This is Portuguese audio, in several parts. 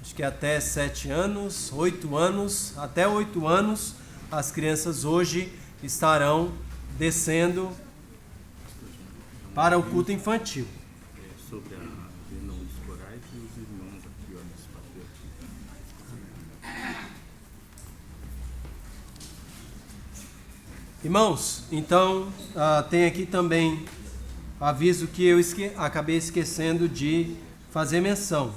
acho que até 7 anos, 8 anos, até 8 anos, as crianças hoje estarão descendo para o culto infantil. Sobre a reunião dos corais e os irmãos aqui, ó, nesse papel aqui. Irmãos, então tem aqui também aviso que eu acabei esquecendo de fazer menção.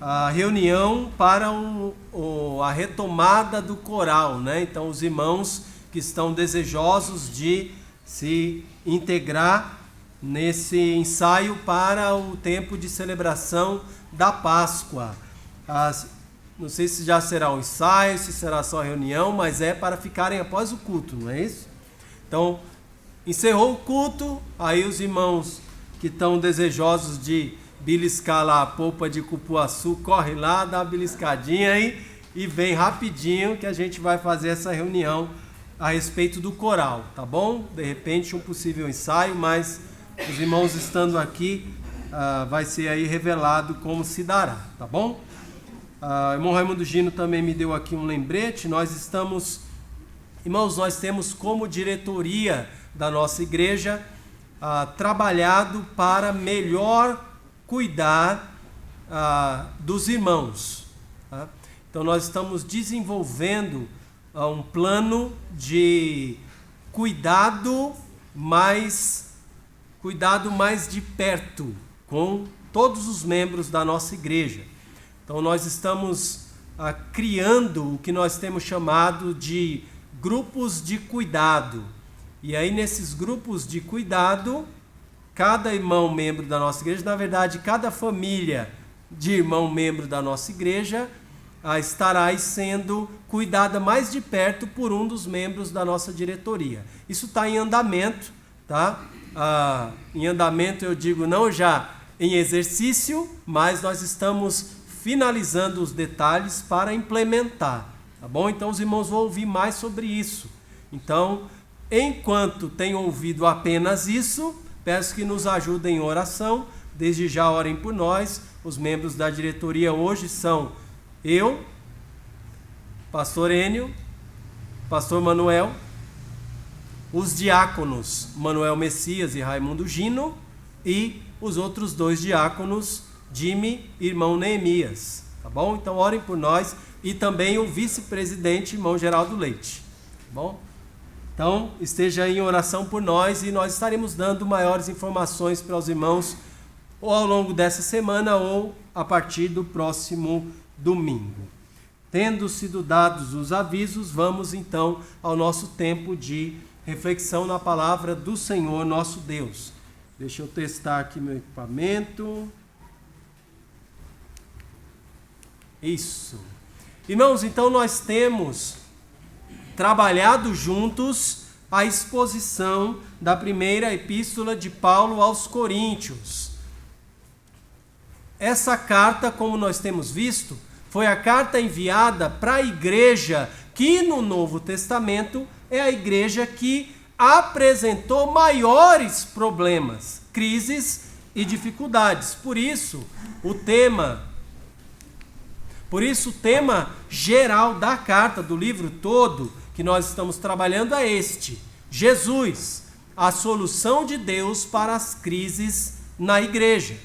A reunião para a retomada do coral, né? Então os irmãos que estão desejosos de se integrar nesse ensaio para o tempo de celebração da Páscoa. Não sei se já será um ensaio, se será só reunião, mas é para ficarem após o culto, não é isso? Então, encerrou o culto, aí os irmãos que estão desejosos de beliscar lá a polpa de cupuaçu, corre lá, dá uma beliscadinha aí e vem rapidinho que a gente vai fazer essa reunião a respeito do coral, tá bom? De repente um possível ensaio, mas os irmãos estando aqui, vai ser aí revelado como se dará, tá bom? O irmão Raimundo Gino também me deu aqui um lembrete. Irmãos, nós temos como diretoria da nossa igreja trabalhado para melhor cuidar dos irmãos. Tá? Então nós estamos desenvolvendo um plano de cuidado mais de perto com todos os membros da nossa igreja. Então nós estamos criando o que nós temos chamado de grupos de cuidado. E aí nesses grupos de cuidado, cada irmão membro da nossa igreja, na verdade cada família de irmão membro da nossa igreja, estará sendo cuidada mais de perto por um dos membros da nossa diretoria. Isso está em andamento, tá? Em andamento eu digo não já em exercício, mas nós estamos finalizando os detalhes para implementar, tá bom? Então os irmãos vão ouvir mais sobre isso. Então, enquanto têm ouvido apenas isso, peço que nos ajudem em oração. Desde já orem por nós. Os membros da diretoria hoje são eu, pastor Enio, pastor Manuel, os diáconos Manuel Messias e Raimundo Gino e os outros 2 diáconos, Jimmy e irmão Neemias, tá bom? Então orem por nós e também o vice-presidente, irmão Geraldo Leite, tá bom? Então esteja em oração por nós e nós estaremos dando maiores informações para os irmãos ou ao longo dessa semana ou a partir do próximo domingo. Tendo sido dados os avisos, vamos então ao nosso tempo de reflexão na palavra do Senhor nosso Deus. Deixa eu testar aqui meu equipamento. Isso. Irmãos, então nós temos trabalhado juntos a exposição da primeira epístola de Paulo aos Coríntios. Essa carta, como nós temos visto, foi a carta enviada para a igreja que no Novo Testamento é a igreja que apresentou maiores problemas, crises e dificuldades. Por isso, o tema geral da carta, do livro todo que nós estamos trabalhando é este: Jesus, a solução de Deus para as crises na igreja.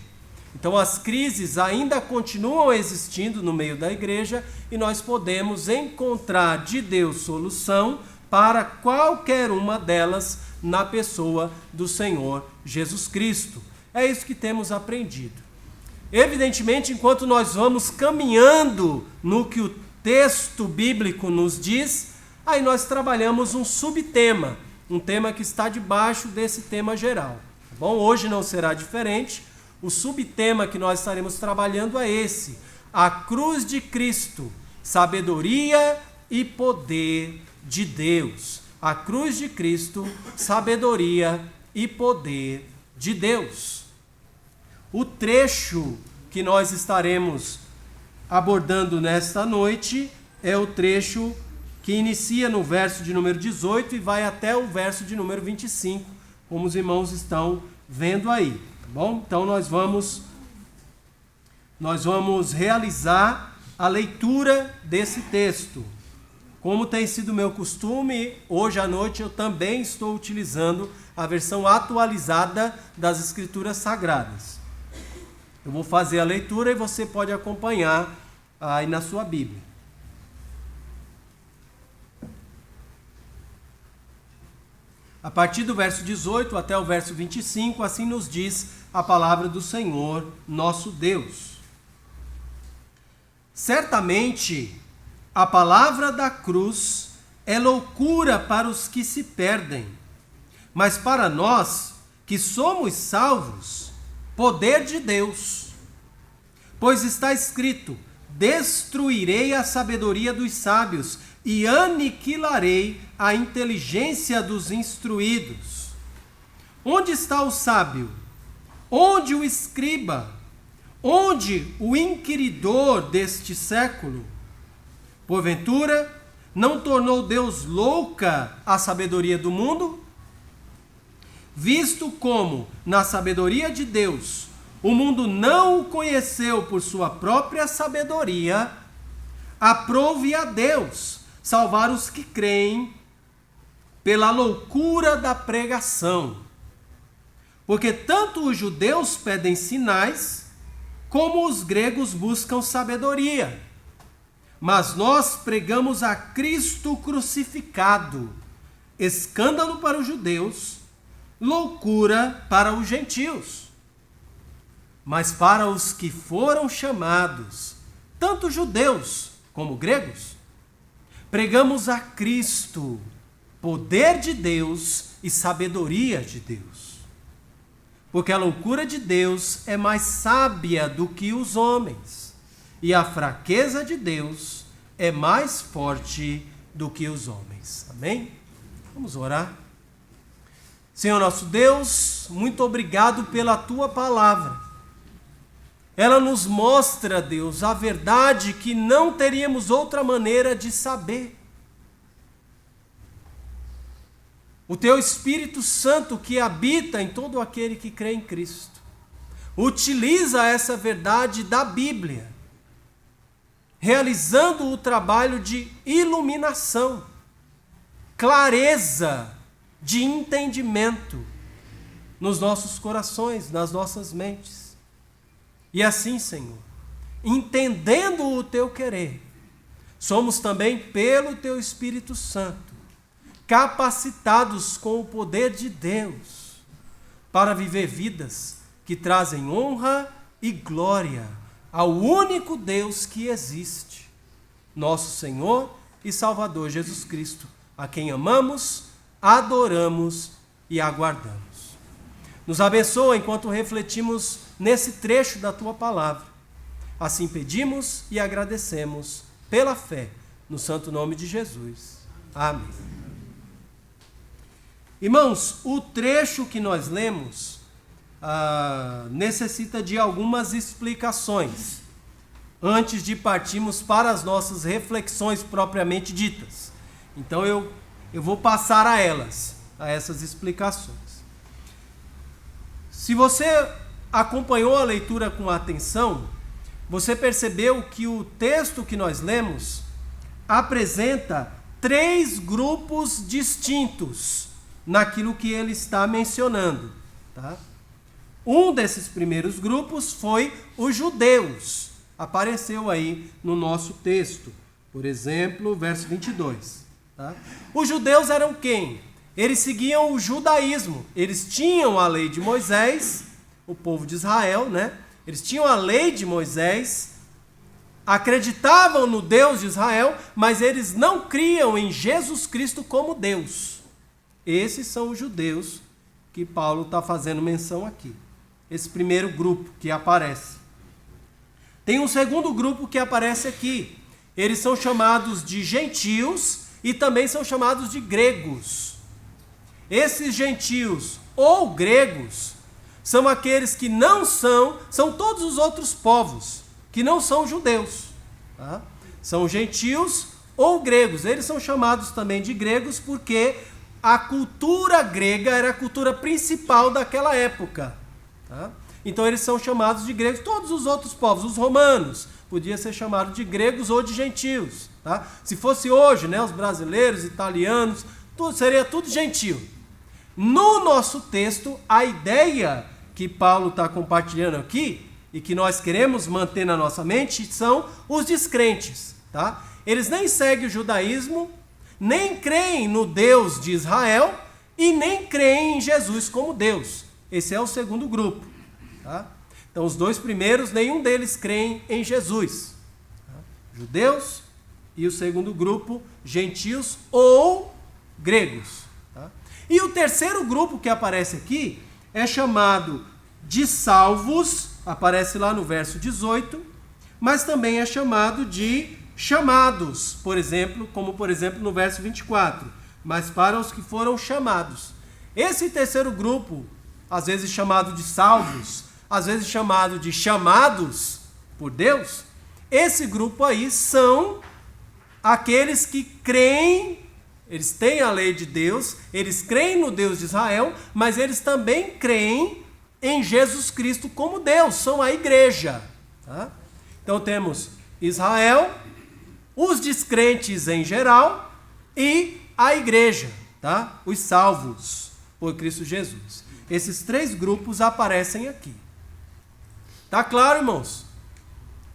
Então as crises ainda continuam existindo no meio da igreja e nós podemos encontrar de Deus solução para qualquer uma delas na pessoa do Senhor Jesus Cristo. É isso que temos aprendido. Evidentemente, enquanto nós vamos caminhando no que o texto bíblico nos diz, aí nós trabalhamos um subtema, um tema que está debaixo desse tema geral. Tá bom? Hoje não será diferente. O subtema que nós estaremos trabalhando é esse: a cruz de Cristo, sabedoria e poder de Deus. A cruz de Cristo, sabedoria e poder de Deus. O trecho que nós estaremos abordando nesta noite é o trecho que inicia no verso de número 18 e vai até o verso de número 25, como os irmãos estão vendo aí, tá bom? Então nós vamos realizar a leitura desse texto. Como tem sido meu costume, hoje à noite eu também estou utilizando a versão atualizada das Escrituras Sagradas. Eu vou fazer a leitura e você pode acompanhar aí na sua Bíblia. A partir do verso 18 até o verso 25, assim nos diz a palavra do Senhor, nosso Deus. Certamente, a palavra da cruz é loucura para os que se perdem, mas para nós, que somos salvos, poder de Deus. Pois está escrito: destruirei a sabedoria dos sábios e aniquilarei a inteligência dos instruídos. Onde está o sábio? Onde o escriba? Onde o inquiridor deste século? Porventura, não tornou Deus louca a sabedoria do mundo? Visto como, na sabedoria de Deus, o mundo não o conheceu por sua própria sabedoria, aprove a Deus salvar os que creem pela loucura da pregação. Porque tanto os judeus pedem sinais, como os gregos buscam sabedoria. Mas nós pregamos a Cristo crucificado, escândalo para os judeus, loucura para os gentios. Mas para os que foram chamados, tanto judeus como gregos, pregamos a Cristo, poder de Deus e sabedoria de Deus. Porque a loucura de Deus é mais sábia do que os homens, e a fraqueza de Deus é mais forte do que os homens. Amém? Vamos orar. Senhor nosso Deus, muito obrigado pela Tua palavra. Ela nos mostra, Deus, a verdade que não teríamos outra maneira de saber. O Teu Espírito Santo que habita em todo aquele que crê em Cristo, utiliza essa verdade da Bíblia, realizando o trabalho de iluminação, clareza de entendimento nos nossos corações, nas nossas mentes. E assim, Senhor, entendendo o Teu querer, somos também, pelo Teu Espírito Santo, capacitados com o poder de Deus para viver vidas que trazem honra e glória ao único Deus que existe, nosso Senhor e Salvador Jesus Cristo, a quem amamos, adoramos e aguardamos. Nos abençoa enquanto refletimos nesse trecho da Tua palavra. Assim pedimos e agradecemos pela fé, no santo nome de Jesus. Amém. Irmãos, o trecho que nós lemos necessita de algumas explicações antes de partirmos para as nossas reflexões propriamente ditas. Então eu vou passar a essas explicações. Se você acompanhou a leitura com atenção, você percebeu que o texto que nós lemos apresenta 3 grupos distintos naquilo que ele está mencionando. Tá? Um desses primeiros grupos foi os judeus. Apareceu aí no nosso texto. Por exemplo, verso 22. Tá? Os judeus eram quem? Eles seguiam o judaísmo. Eles tinham a lei de Moisés, o povo de Israel, né? Eles tinham a lei de Moisés, acreditavam no Deus de Israel, mas eles não criam em Jesus Cristo como Deus. Esses são os judeus que Paulo está fazendo menção aqui. Esse primeiro grupo que aparece. Tem um segundo grupo que aparece aqui. Eles são chamados de gentios e também são chamados de gregos. Esses gentios ou gregos são aqueles que não são todos os outros povos, que não são judeus. Tá? São gentios ou gregos. Eles são chamados também de gregos porque a cultura grega era a cultura principal daquela época. Tá? Então eles são chamados de gregos. Todos os outros povos, os romanos, podia ser chamado de gregos ou de gentios. Tá? Se fosse hoje, né, os brasileiros, italianos, seria tudo gentio. No nosso texto, a ideia que Paulo está compartilhando aqui, e que nós queremos manter na nossa mente, são os descrentes. Tá? Eles nem seguem o judaísmo, nem creem no Deus de Israel, e nem creem em Jesus como Deus. Esse é o segundo grupo. Tá? Então, os dois primeiros, nenhum deles creem em Jesus. Tá? Judeus e o segundo grupo, gentios ou gregos. Tá? E o terceiro grupo que aparece aqui é chamado de salvos, aparece lá no verso 18, mas também é chamado de chamados, por exemplo, como por exemplo no verso 24, mas para os que foram chamados. Esse terceiro grupo, às vezes chamado de salvos, às vezes chamado de chamados por Deus, esse grupo aí são aqueles que creem, eles têm a lei de Deus, eles creem no Deus de Israel, mas eles também creem em Jesus Cristo como Deus, são a igreja. Tá? Então temos Israel, os descrentes em geral e a igreja, tá? Os salvos por Cristo Jesus. Esses três grupos aparecem aqui. Tá claro, irmãos?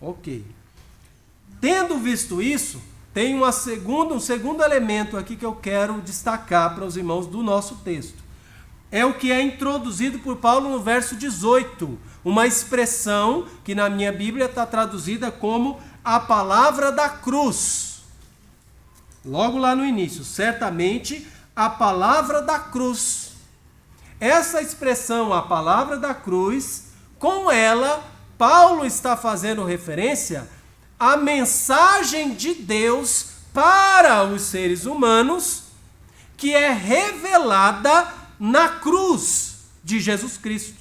Ok. Tendo visto isso, tem um segundo elemento aqui que eu quero destacar para os irmãos do nosso texto. É o que é introduzido por Paulo no verso 18, uma expressão que na minha Bíblia está traduzida como a palavra da cruz. Logo lá no início, certamente a palavra da cruz. Essa expressão, a palavra da cruz, com ela, Paulo está fazendo referência à mensagem de Deus para os seres humanos, que é revelada na cruz de Jesus Cristo.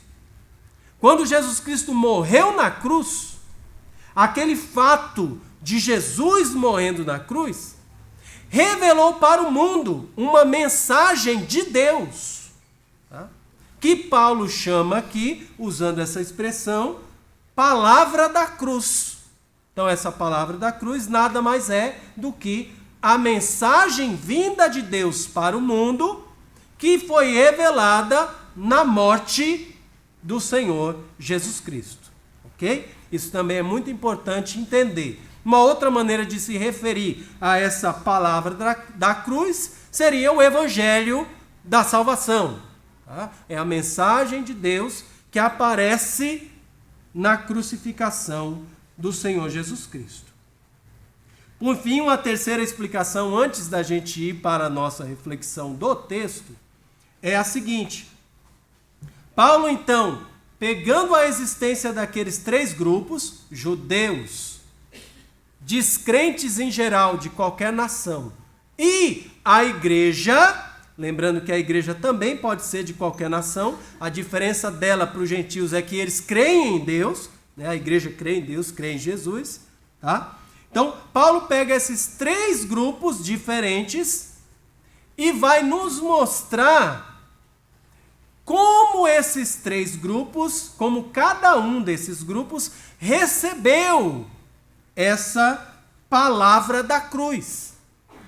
Quando Jesus Cristo morreu na cruz, aquele fato de Jesus morrendo na cruz revelou para o mundo uma mensagem de Deus, tá? Que Paulo chama aqui, usando essa expressão, palavra da cruz. Então essa palavra da cruz nada mais é do que a mensagem vinda de Deus para o mundo, que foi revelada na morte do Senhor Jesus Cristo. Ok? Isso também é muito importante entender. Uma outra maneira de se referir a essa palavra da cruz seria o evangelho da salvação. Tá? É a mensagem de Deus que aparece na crucificação do Senhor Jesus Cristo. Por fim, uma terceira explicação, antes da gente ir para a nossa reflexão do texto, é a seguinte. Paulo, então, pegando a existência daqueles três grupos, judeus, descrentes em geral de qualquer nação, e a igreja, lembrando que a igreja também pode ser de qualquer nação, a diferença dela para os gentios é que eles creem em Deus, né? A igreja crê em Deus, crê em Jesus, tá? Então, Paulo pega esses três grupos diferentes e vai nos mostrar como esses três grupos, como cada um desses grupos recebeu essa palavra da cruz,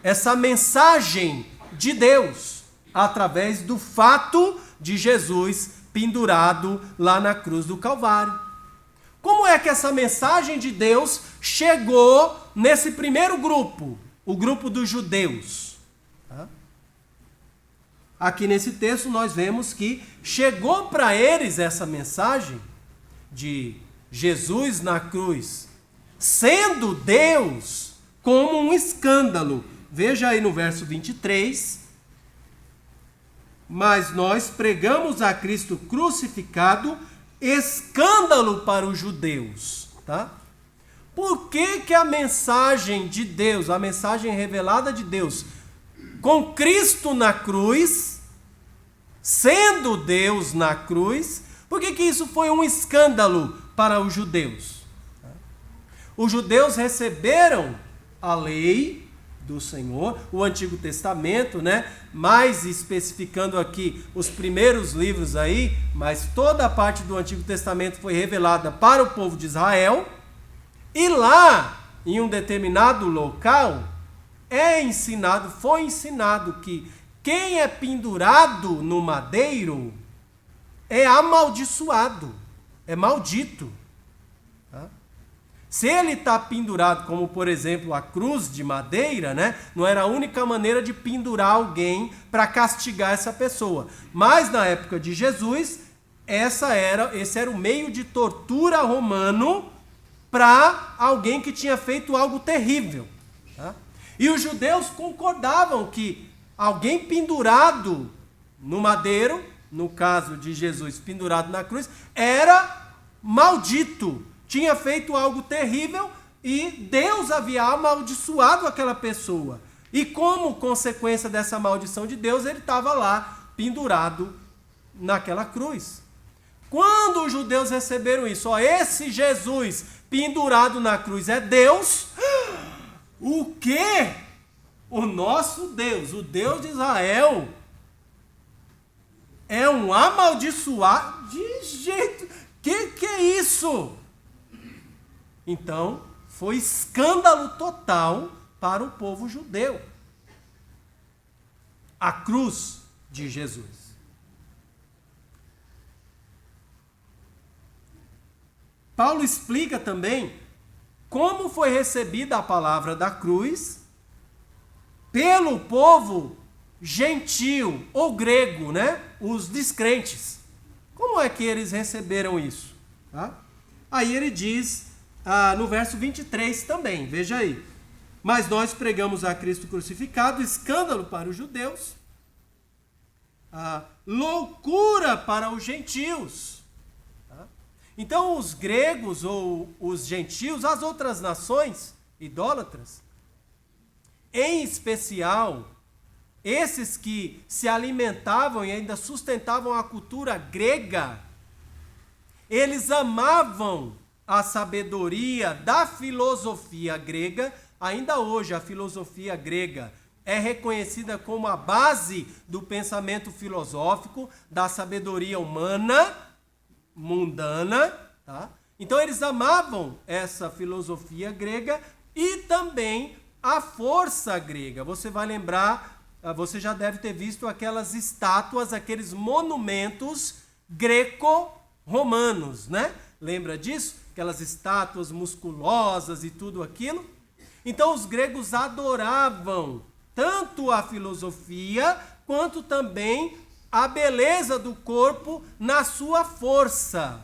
essa mensagem de Deus, através do fato de Jesus pendurado lá na cruz do Calvário. Como é que essa mensagem de Deus chegou nesse primeiro grupo, o grupo dos judeus? Aqui nesse texto nós vemos que chegou para eles essa mensagem de Jesus na cruz, sendo Deus, como um escândalo. Veja aí no verso 23. Mas nós pregamos a Cristo crucificado, escândalo para os judeus. Tá? Por que a mensagem de Deus, a mensagem revelada de Deus, com Cristo na cruz, sendo Deus na cruz, por que isso foi um escândalo para os judeus? Os judeus receberam a lei do Senhor, o Antigo Testamento, né? Mais especificando aqui os primeiros livros aí, mas toda a parte do Antigo Testamento foi revelada para o povo de Israel, E lá, em um determinado local, foi ensinado que quem é pendurado no madeiro é amaldiçoado, é maldito. Tá? Se ele está pendurado, como por exemplo a cruz de madeira, né, não era a única maneira de pendurar alguém para castigar essa pessoa. Mas na época de Jesus, esse era o meio de tortura romano para alguém que tinha feito algo terrível. Tá? E os judeus concordavam que alguém pendurado no madeiro, no caso de Jesus pendurado na cruz, era maldito, tinha feito algo terrível e Deus havia amaldiçoado aquela pessoa. E como consequência dessa maldição de Deus, ele estava lá pendurado naquela cruz. Quando os judeus receberam isso, esse Jesus pendurado na cruz é Deus, o quê? O nosso Deus, o Deus de Israel, é um amaldiçoado? De jeito... Que é isso? Então, foi escândalo total para o povo judeu. A cruz de Jesus. Paulo explica também como foi recebida a palavra da cruz pelo povo gentil ou grego, né? Os descrentes. Como é que eles receberam isso? Tá? Aí ele diz no verso 23 também, veja aí. Mas nós pregamos a Cristo crucificado, escândalo para os judeus, loucura para os gentios. Tá? Então os gregos ou os gentios, as outras nações idólatras, em especial esses que se alimentavam e ainda sustentavam a cultura grega, eles amavam a sabedoria da filosofia grega. Ainda hoje a filosofia grega é reconhecida como a base do pensamento filosófico, da sabedoria humana, mundana. Tá? Então eles amavam essa filosofia grega e também a força grega. Você vai lembrar, você já deve ter visto aquelas estátuas, aqueles monumentos greco-romanos, né? Lembra disso? Aquelas estátuas musculosas e tudo aquilo. Então os gregos adoravam tanto a filosofia quanto também a beleza do corpo na sua força.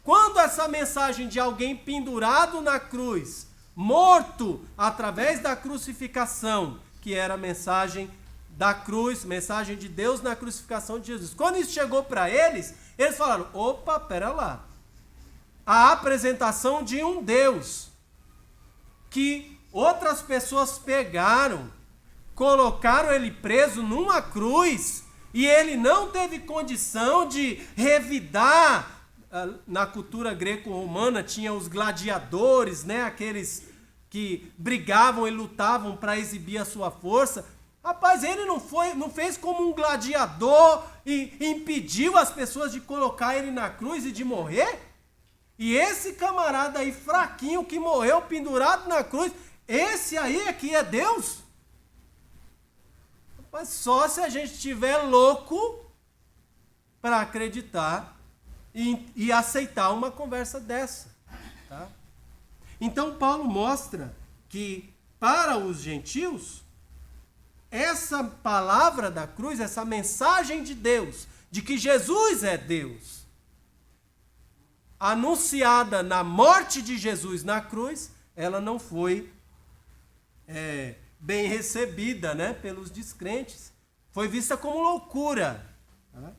Quando essa mensagem de alguém pendurado na cruz, morto através da crucificação, que era a mensagem da cruz, mensagem de Deus na crucificação de Jesus. Quando isso chegou para eles, eles falaram, opa, pera lá. A apresentação de um Deus que outras pessoas pegaram, colocaram ele preso numa cruz e ele não teve condição de revidar. Na cultura greco-romana tinha os gladiadores, né? Aqueles que brigavam e lutavam para exibir a sua força. Rapaz, ele não fez como um gladiador e impediu as pessoas de colocar ele na cruz e de morrer? E esse camarada aí fraquinho que morreu pendurado na cruz, esse aí aqui é Deus? Rapaz, só se a gente estiver louco para acreditar e aceitar uma conversa dessa. Tá? Então Paulo mostra que para os gentios, essa palavra da cruz, essa mensagem de Deus, de que Jesus é Deus, anunciada na morte de Jesus na cruz, ela não foi bem recebida, né, pelos descrentes. Foi vista como loucura. Tá?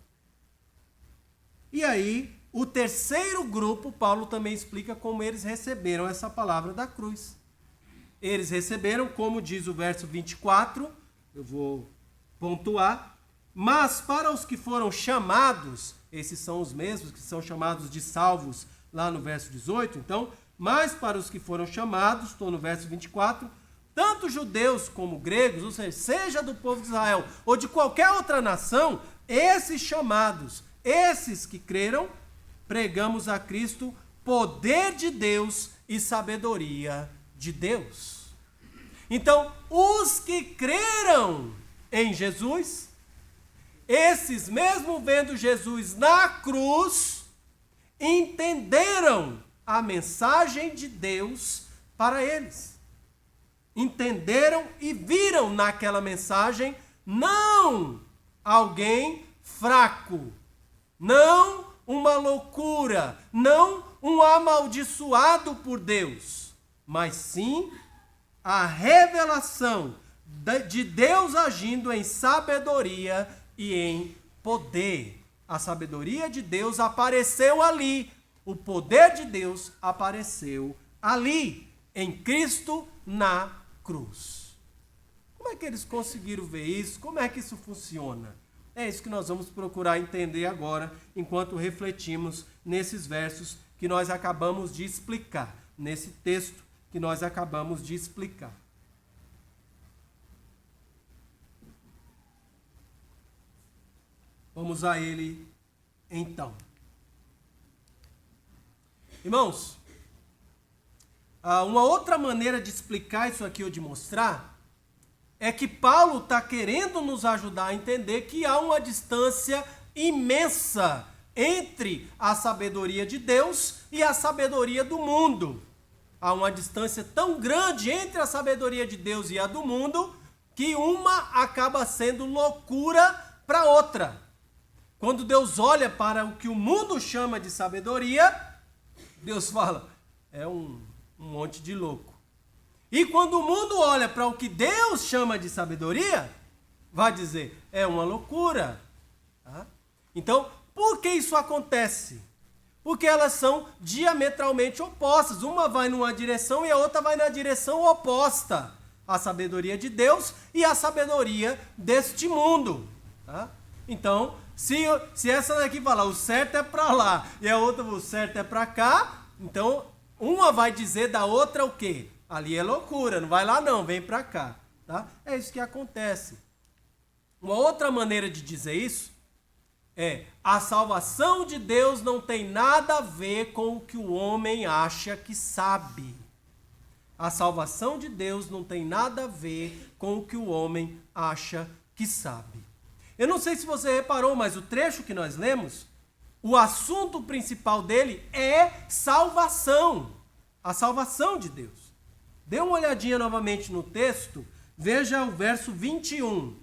E aí, o terceiro grupo, Paulo também explica como eles receberam essa palavra da cruz. Eles receberam, como diz o verso 24, eu vou pontuar, mas para os que foram chamados, esses são os mesmos que são chamados de salvos lá no verso 18, então, mas para os que foram chamados, estou no verso 24, tanto judeus como gregos, ou seja, seja do povo de Israel ou de qualquer outra nação, esses chamados, esses que creram, pregamos a Cristo, poder de Deus e sabedoria de Deus. Então, os que creram em Jesus, esses mesmo vendo Jesus na cruz, entenderam a mensagem de Deus para eles. Entenderam e viram naquela mensagem não alguém fraco, não uma loucura, não um amaldiçoado por Deus, mas sim a revelação de Deus agindo em sabedoria e em poder. A sabedoria de Deus apareceu ali, o poder de Deus apareceu ali, em Cristo na cruz. Como é que eles conseguiram ver isso? Como é que isso funciona? É isso que nós vamos procurar entender agora, enquanto refletimos nesses versos que nós acabamos de explicar, nesse texto que nós acabamos de explicar. Vamos a ele, então. Irmãos, uma outra maneira de explicar isso aqui ou de mostrar é que Paulo está querendo nos ajudar a entender que há uma distância imensa entre a sabedoria de Deus e a sabedoria do mundo. Há uma distância tão grande entre a sabedoria de Deus e a do mundo que uma acaba sendo loucura para outra. Quando Deus olha para o que o mundo chama de sabedoria, Deus fala, é um monte de louco. E quando o mundo olha para o que Deus chama de sabedoria, vai dizer, é uma loucura. Tá? Então, por que isso acontece? Porque elas são diametralmente opostas. Uma vai numa direção e a outra vai na direção oposta. A sabedoria de Deus e a sabedoria deste mundo. Tá? Então, se essa daqui falar o certo é para lá e a outra o certo é para cá, então uma vai dizer da outra o quê? Ali é loucura, não vai lá não, vem para cá. Tá? É isso que acontece. Uma outra maneira de dizer isso é: a salvação de Deus não tem nada a ver com o que o homem acha que sabe. A salvação de Deus não tem nada a ver com o que o homem acha que sabe. Eu não sei se você reparou, mas o trecho que nós lemos, o assunto principal dele é salvação. A salvação de Deus. Dê uma olhadinha novamente no texto, veja o verso 21.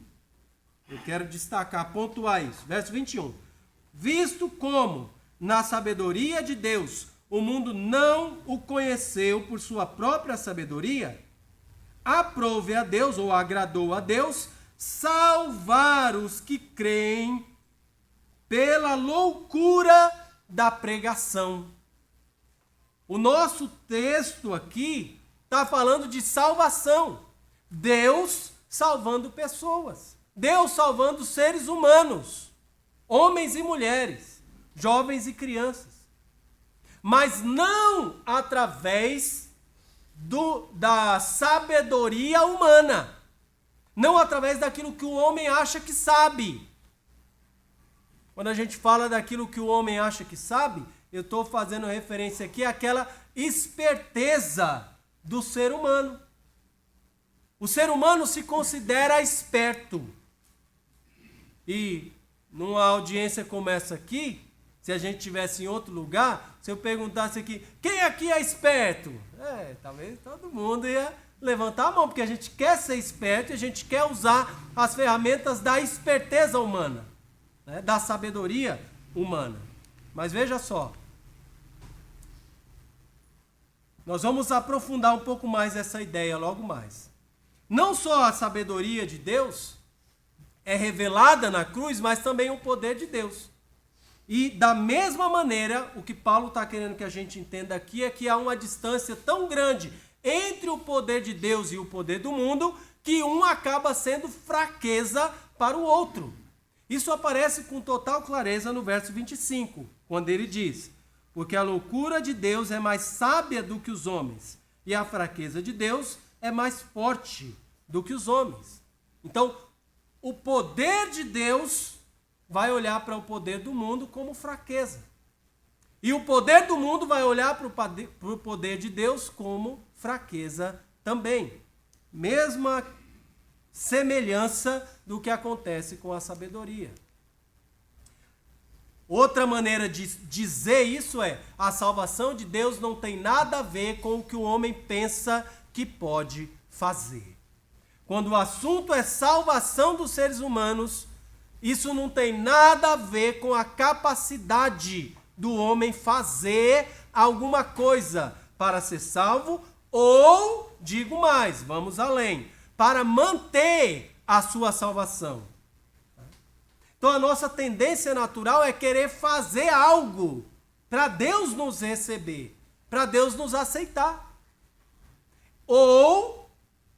Eu quero destacar, pontuar isso. Verso 21. Visto como, na sabedoria de Deus, o mundo não o conheceu por sua própria sabedoria, aprove a Deus, ou agradou a Deus, salvar os que creem pela loucura da pregação. O nosso texto aqui está falando de salvação. Deus salvando pessoas. Deus salvando seres humanos, homens e mulheres, jovens e crianças. Mas não através da sabedoria humana. Não através daquilo que o homem acha que sabe. Quando a gente fala daquilo que o homem acha que sabe, eu estou fazendo referência aqui àquela esperteza do ser humano. O ser humano se considera esperto. E numa audiência como essa aqui, se a gente estivesse em outro lugar, se eu perguntasse aqui, quem aqui é esperto? Talvez todo mundo ia levantar a mão, porque a gente quer ser esperto e a gente quer usar as ferramentas da esperteza humana, né? Da sabedoria humana. Mas veja só, nós vamos aprofundar um pouco mais essa ideia logo mais. Não só a sabedoria de Deus é revelada na cruz, mas também o poder de Deus. E da mesma maneira, o que Paulo está querendo que a gente entenda aqui é que há uma distância tão grande entre o poder de Deus e o poder do mundo, que um acaba sendo fraqueza para o outro. Isso aparece com total clareza no verso 25, quando ele diz, porque a loucura de Deus é mais sábia do que os homens, e a fraqueza de Deus é mais forte do que os homens. Então, o poder de Deus vai olhar para o poder do mundo como fraqueza. E o poder do mundo vai olhar para o poder de Deus como fraqueza também. Mesma semelhança do que acontece com a sabedoria. Outra maneira de dizer isso é: a salvação de Deus não tem nada a ver com o que o homem pensa que pode fazer. Quando o assunto é salvação dos seres humanos, isso não tem nada a ver com a capacidade do homem fazer alguma coisa para ser salvo, ou, digo mais, vamos além, para manter a sua salvação. Então a nossa tendência natural é querer fazer algo para Deus nos receber, para Deus nos aceitar. Ou,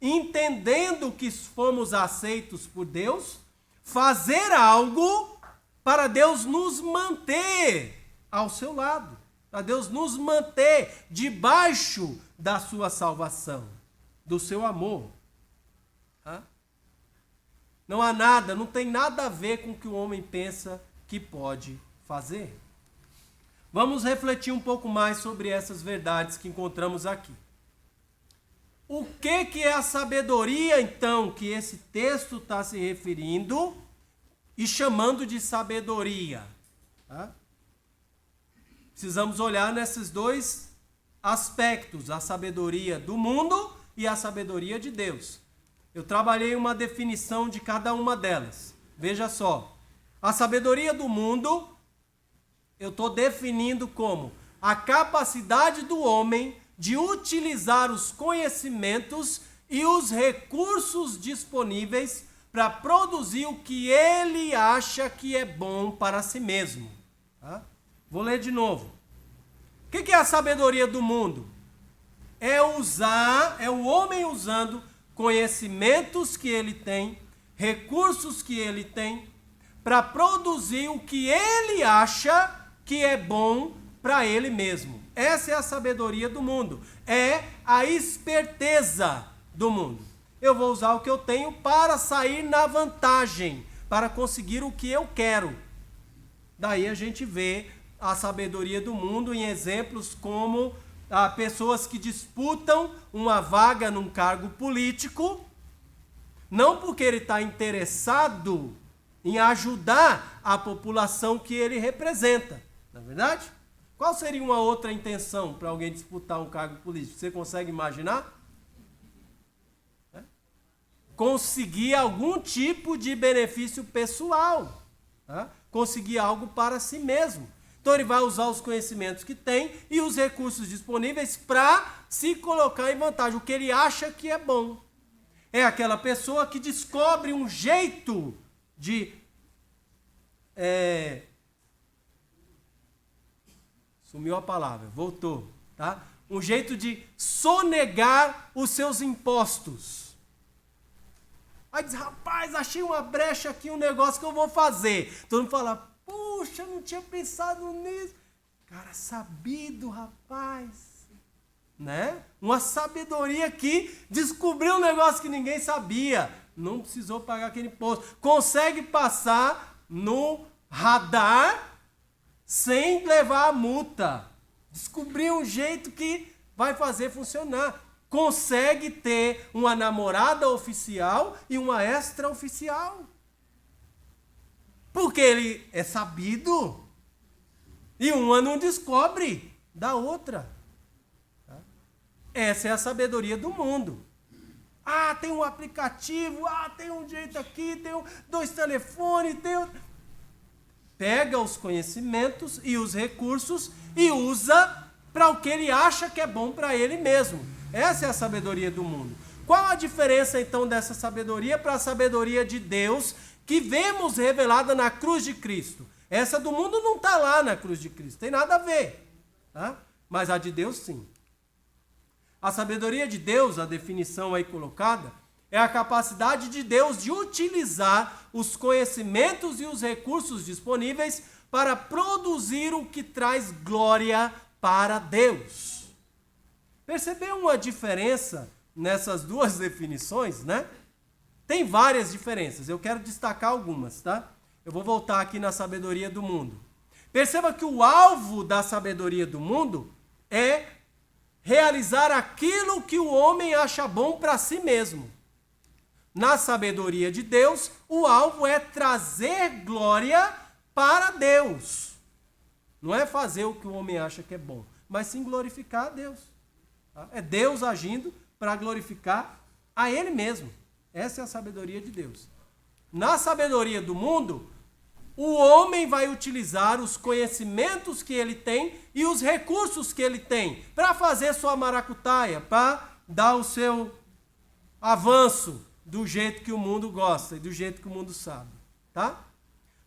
entendendo que fomos aceitos por Deus, fazer algo para Deus nos manter ao seu lado, para Deus nos manter debaixo da sua salvação, do seu amor. Não há nada, não tem nada a ver com o que o homem pensa que pode fazer. Vamos refletir um pouco mais sobre essas verdades que encontramos aqui. O que é a sabedoria, então, que esse texto está se referindo e chamando de sabedoria? Precisamos olhar nesses dois aspectos, a sabedoria do mundo e a sabedoria de Deus. Eu trabalhei uma definição de cada uma delas. Veja só, a sabedoria do mundo, eu estou definindo como a capacidade do homem de utilizar os conhecimentos e os recursos disponíveis para produzir o que ele acha que é bom para si mesmo. Vou ler de novo. O que é a sabedoria do mundo? É o homem usando conhecimentos que ele tem, recursos que ele tem, para produzir o que ele acha que é bom para ele mesmo. Essa é a sabedoria do mundo. É a esperteza do mundo. Eu vou usar o que eu tenho para sair na vantagem, para conseguir o que eu quero. Daí a gente vê a sabedoria do mundo em exemplos como pessoas que disputam uma vaga num cargo político, não porque ele está interessado em ajudar a população que ele representa, não é verdade? Qual seria uma outra intenção para alguém disputar um cargo político? Você consegue imaginar? Conseguir algum tipo de benefício pessoal, conseguir algo para si mesmo. Então ele vai usar os conhecimentos que tem e os recursos disponíveis para se colocar em vantagem, o que ele acha que é bom. É aquela pessoa que descobre um jeito de sumiu a palavra, voltou, tá? Um jeito de sonegar os seus impostos. Aí diz: rapaz, achei uma brecha aqui, um negócio que eu vou fazer. Todo mundo fala: puxa, não tinha pensado nisso. Cara sabido, rapaz. Né? Uma sabedoria que descobriu um negócio que ninguém sabia. Não precisou pagar aquele imposto. Consegue passar no radar sem levar a multa. Descobriu um jeito que vai fazer funcionar. Consegue ter uma namorada oficial e uma extraoficial. Porque ele é sabido e uma não descobre da outra. Essa é a sabedoria do mundo. Tem um aplicativo, tem um jeito aqui, tem dois telefones, Pega os conhecimentos e os recursos e usa para o que ele acha que é bom para ele mesmo. Essa é a sabedoria do mundo. Qual a diferença então dessa sabedoria para a sabedoria de Deus que vemos revelada na cruz de Cristo? Essa do mundo não está lá na cruz de Cristo, tem nada a ver. Mas a de Deus sim. A sabedoria de Deus, a definição aí colocada, é a capacidade de Deus de utilizar os conhecimentos e os recursos disponíveis para produzir o que traz glória para Deus. Percebeu uma diferença nessas duas definições, né? Tem várias diferenças, eu quero destacar algumas, tá? Eu vou voltar aqui na sabedoria do mundo. Perceba que o alvo da sabedoria do mundo é realizar aquilo que o homem acha bom para si mesmo. Na sabedoria de Deus, o alvo é trazer glória para Deus. Não é fazer o que o homem acha que é bom, mas sim glorificar a Deus. É Deus agindo para glorificar a Ele mesmo. Essa é a sabedoria de Deus. Na sabedoria do mundo, o homem vai utilizar os conhecimentos que ele tem e os recursos que ele tem para fazer sua maracutaia, para dar o seu avanço do jeito que o mundo gosta e do jeito que o mundo sabe, tá?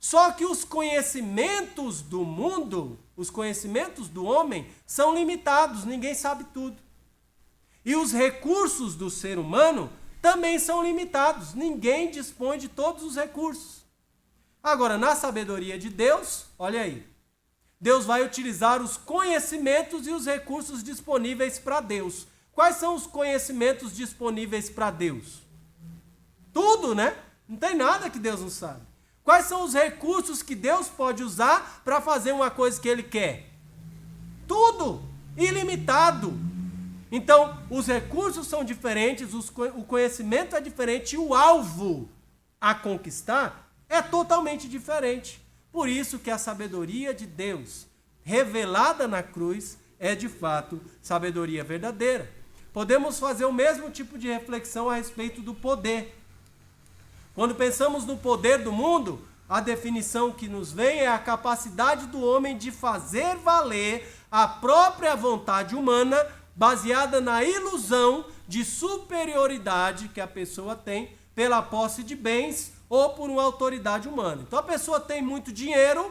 Só que os conhecimentos do mundo, os conhecimentos do homem são limitados, ninguém sabe tudo. E os recursos do ser humano também são limitados, ninguém dispõe de todos os recursos. Agora, na sabedoria de Deus, olha aí, Deus vai utilizar os conhecimentos e os recursos disponíveis para Deus. Quais são os conhecimentos disponíveis para Deus? Tudo, né? Não tem nada que Deus não sabe. Quais são os recursos que Deus pode usar para fazer uma coisa que Ele quer? Tudo, ilimitado. Então, os recursos são diferentes, o conhecimento é diferente e o alvo a conquistar é totalmente diferente. Por isso que a sabedoria de Deus, revelada na cruz, é de fato sabedoria verdadeira. Podemos fazer o mesmo tipo de reflexão a respeito do poder. Quando pensamos no poder do mundo, a definição que nos vem é a capacidade do homem de fazer valer a própria vontade humana, baseada na ilusão de superioridade que a pessoa tem pela posse de bens ou por uma autoridade humana. Então a pessoa tem muito dinheiro,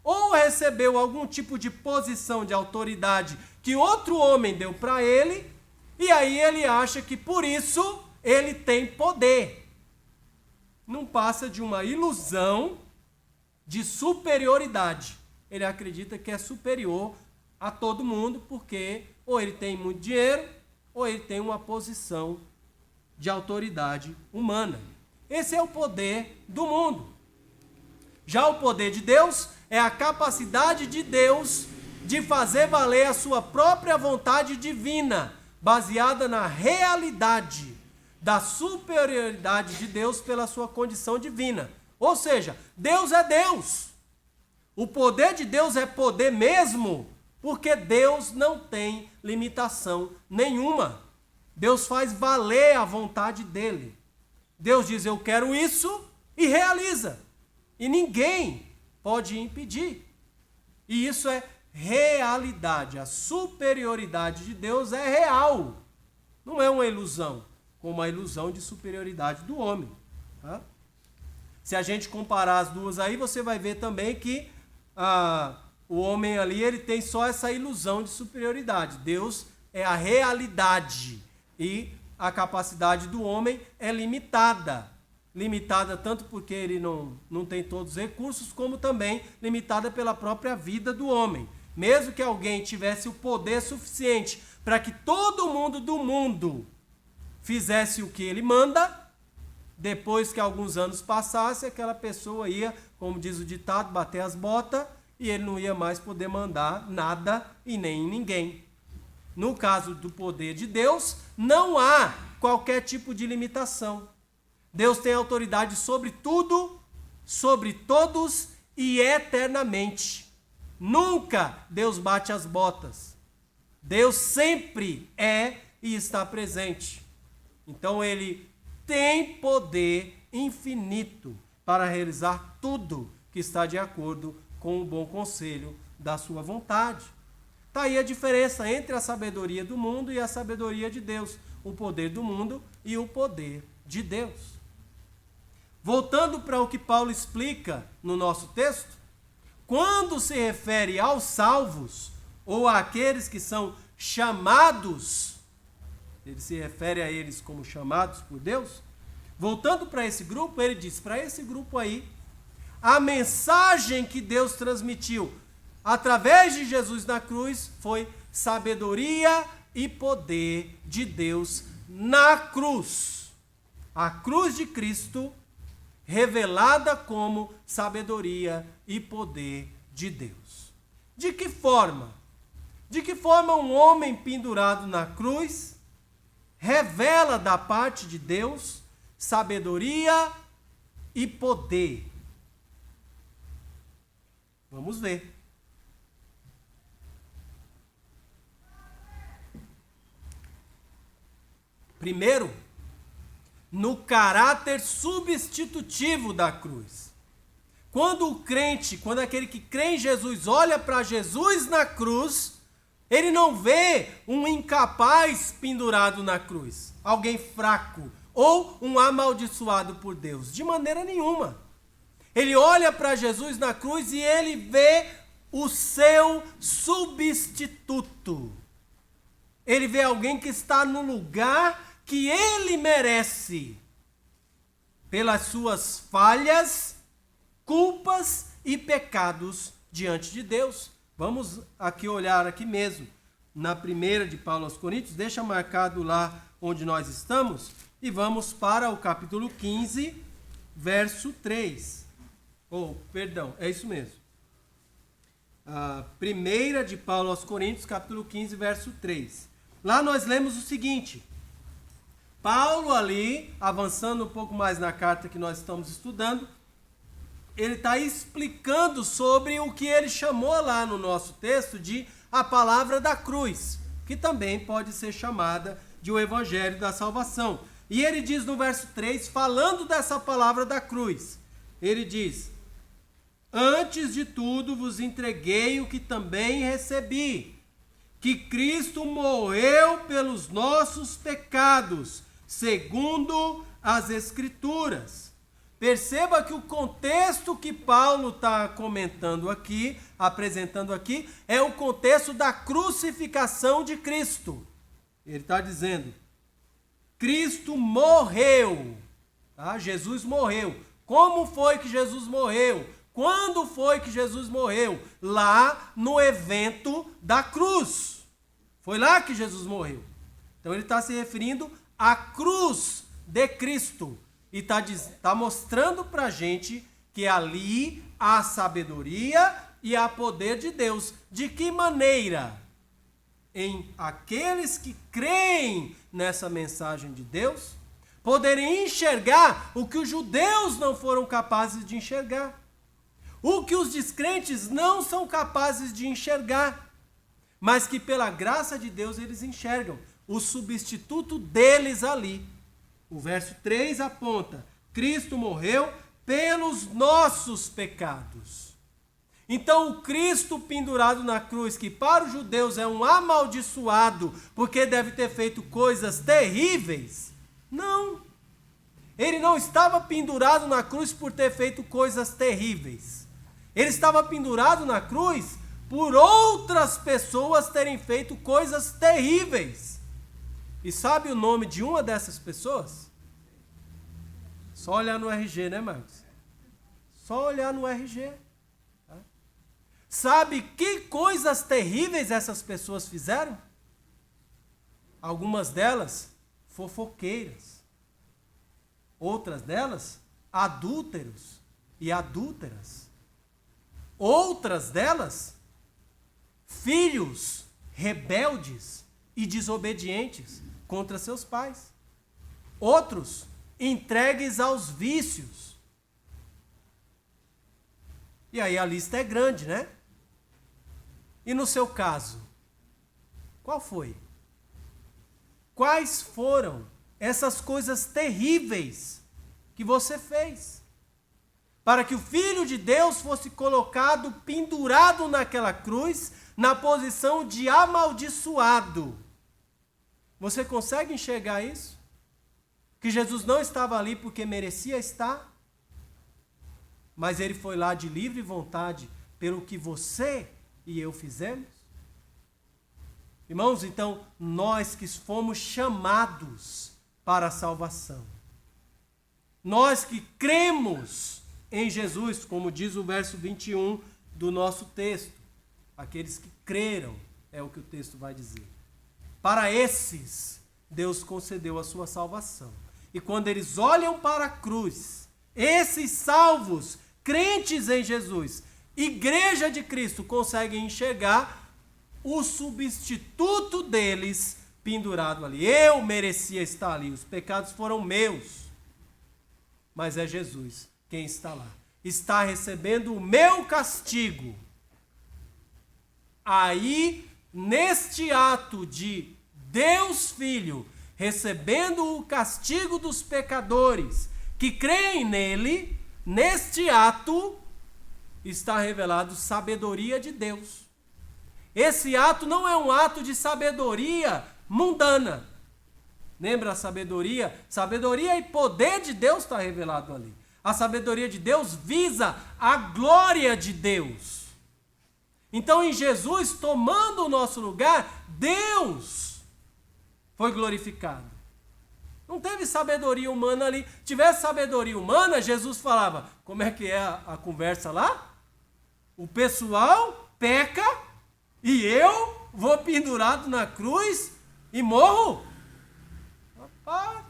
ou recebeu algum tipo de posição de autoridade que outro homem deu para ele, e aí ele acha que por isso ele tem poder. Não passa de uma ilusão de superioridade. Ele acredita que é superior a todo mundo, porque ou ele tem muito dinheiro, ou ele tem uma posição de autoridade humana. Esse é o poder do mundo. Já o poder de Deus é a capacidade de Deus de fazer valer a sua própria vontade divina, baseada na realidade da superioridade de Deus pela sua condição divina. Ou seja, Deus é Deus. O poder de Deus é poder mesmo, porque Deus não tem limitação nenhuma. Deus faz valer a vontade dele. Deus diz, eu quero isso, e realiza. E ninguém pode impedir. E isso é realidade. A superioridade de Deus é real. Não é uma ilusão, como a ilusão de superioridade do homem. Tá? Se a gente comparar as duas aí, você vai ver também que o homem ali, ele tem só essa ilusão de superioridade. Deus é a realidade. E a capacidade do homem é limitada. Limitada tanto porque ele não tem todos os recursos, como também limitada pela própria vida do homem. Mesmo que alguém tivesse o poder suficiente para que todo mundo do mundo fizesse o que ele manda, depois que alguns anos passassem, aquela pessoa ia, como diz o ditado, bater as botas, e ele não ia mais poder mandar nada e nem em ninguém. No caso do poder de Deus, não há qualquer tipo de limitação. Deus tem autoridade sobre tudo, sobre todos e eternamente. Nunca Deus bate as botas. Deus sempre é e está presente. Então ele tem poder infinito para realizar tudo que está de acordo com o bom conselho da sua vontade. Está aí a diferença entre a sabedoria do mundo e a sabedoria de Deus. O poder do mundo e o poder de Deus. Voltando para o que Paulo explica no nosso texto, quando se refere aos salvos, ou àqueles que são chamados, ele se refere a eles como chamados por Deus. Voltando para esse grupo, ele diz, para esse grupo aí, a mensagem que Deus transmitiu através de Jesus na cruz foi sabedoria e poder de Deus na cruz. A cruz de Cristo revelada como sabedoria e poder de Deus. De que forma? De que forma um homem pendurado na cruz revela da parte de Deus sabedoria e poder? Vamos ver. Primeiro, no caráter substitutivo da cruz. Quando o crente, quando aquele que crê em Jesus olha para Jesus na cruz, ele não vê um incapaz pendurado na cruz, alguém fraco ou um amaldiçoado por Deus, de maneira nenhuma. Ele olha para Jesus na cruz e ele vê o seu substituto. Ele vê alguém que está no lugar que ele merece, pelas suas falhas, culpas e pecados diante de Deus. Vamos aqui olhar aqui mesmo, na primeira de Paulo aos Coríntios, deixa marcado lá onde nós estamos, e vamos para o capítulo 15, verso 3. Perdão, é isso mesmo. A primeira de Paulo aos Coríntios, capítulo 15, verso 3. Lá nós lemos o seguinte: Paulo ali, avançando um pouco mais na carta que nós estamos estudando, ele está explicando sobre o que ele chamou lá no nosso texto de a palavra da cruz, que também pode ser chamada de o evangelho da salvação. E ele diz no verso 3, falando dessa palavra da cruz, ele diz: antes de tudo vos entreguei o que também recebi, que Cristo morreu pelos nossos pecados, segundo as Escrituras. Perceba que o contexto que Paulo está comentando aqui, apresentando aqui, é o contexto da crucificação de Cristo. Ele está dizendo, Cristo morreu, tá? Jesus morreu. Como foi que Jesus morreu? Quando foi que Jesus morreu? Lá no evento da cruz. Foi lá que Jesus morreu. Então ele está se referindo à cruz de Cristo. E está mostrando para a gente que ali há sabedoria e há poder de Deus. De que maneira? Em aqueles que creem nessa mensagem de Deus, poderem enxergar o que os judeus não foram capazes de enxergar. O que os descrentes não são capazes de enxergar. Mas que pela graça de Deus eles enxergam o substituto deles ali. O verso 3 aponta, Cristo morreu pelos nossos pecados. Então o Cristo pendurado na cruz, que para os judeus é um amaldiçoado, porque deve ter feito coisas terríveis, não. Ele não estava pendurado na cruz por ter feito coisas terríveis. Ele estava pendurado na cruz por outras pessoas terem feito coisas terríveis. E sabe o nome de uma dessas pessoas? Só olhar no RG, né, Marcos? Só olhar no RG. Tá? Sabe que coisas terríveis essas pessoas fizeram? Algumas delas, fofoqueiras. Outras delas, adúlteros e adúlteras. Outras delas, filhos rebeldes e desobedientes contra seus pais. Outros, entregues aos vícios. E aí a lista é grande, né? E no seu caso, qual foi? Quais foram essas coisas terríveis que você fez? Para que o Filho de Deus fosse colocado, pendurado naquela cruz, na posição de amaldiçoado. Você consegue enxergar isso? Que Jesus não estava ali porque merecia estar, mas ele foi lá de livre vontade pelo que você e eu fizemos? Irmãos, então, nós que fomos chamados para a salvação, nós que cremos em Jesus, como diz o verso 21 do nosso texto, aqueles que creram, é o que o texto vai dizer. Para esses, Deus concedeu a sua salvação. E quando eles olham para a cruz, esses salvos, crentes em Jesus, igreja de Cristo consegue enxergar o substituto deles pendurado ali. Eu merecia estar ali, os pecados foram meus. Mas é Jesus quem está lá. Está recebendo o meu castigo. Aí, neste ato de Deus Filho, recebendo o castigo dos pecadores que creem nele, neste ato está revelado sabedoria de Deus. Esse ato não é um ato de sabedoria mundana. Lembra a sabedoria? Sabedoria e poder de Deus está revelado ali. A sabedoria de Deus visa a glória de Deus. Então, em Jesus, tomando o nosso lugar, Deus foi glorificado. Não teve sabedoria humana ali. Tivesse sabedoria humana, Jesus falava, como é que é a conversa lá? O pessoal peca e eu vou pendurado na cruz e morro? Rapaz,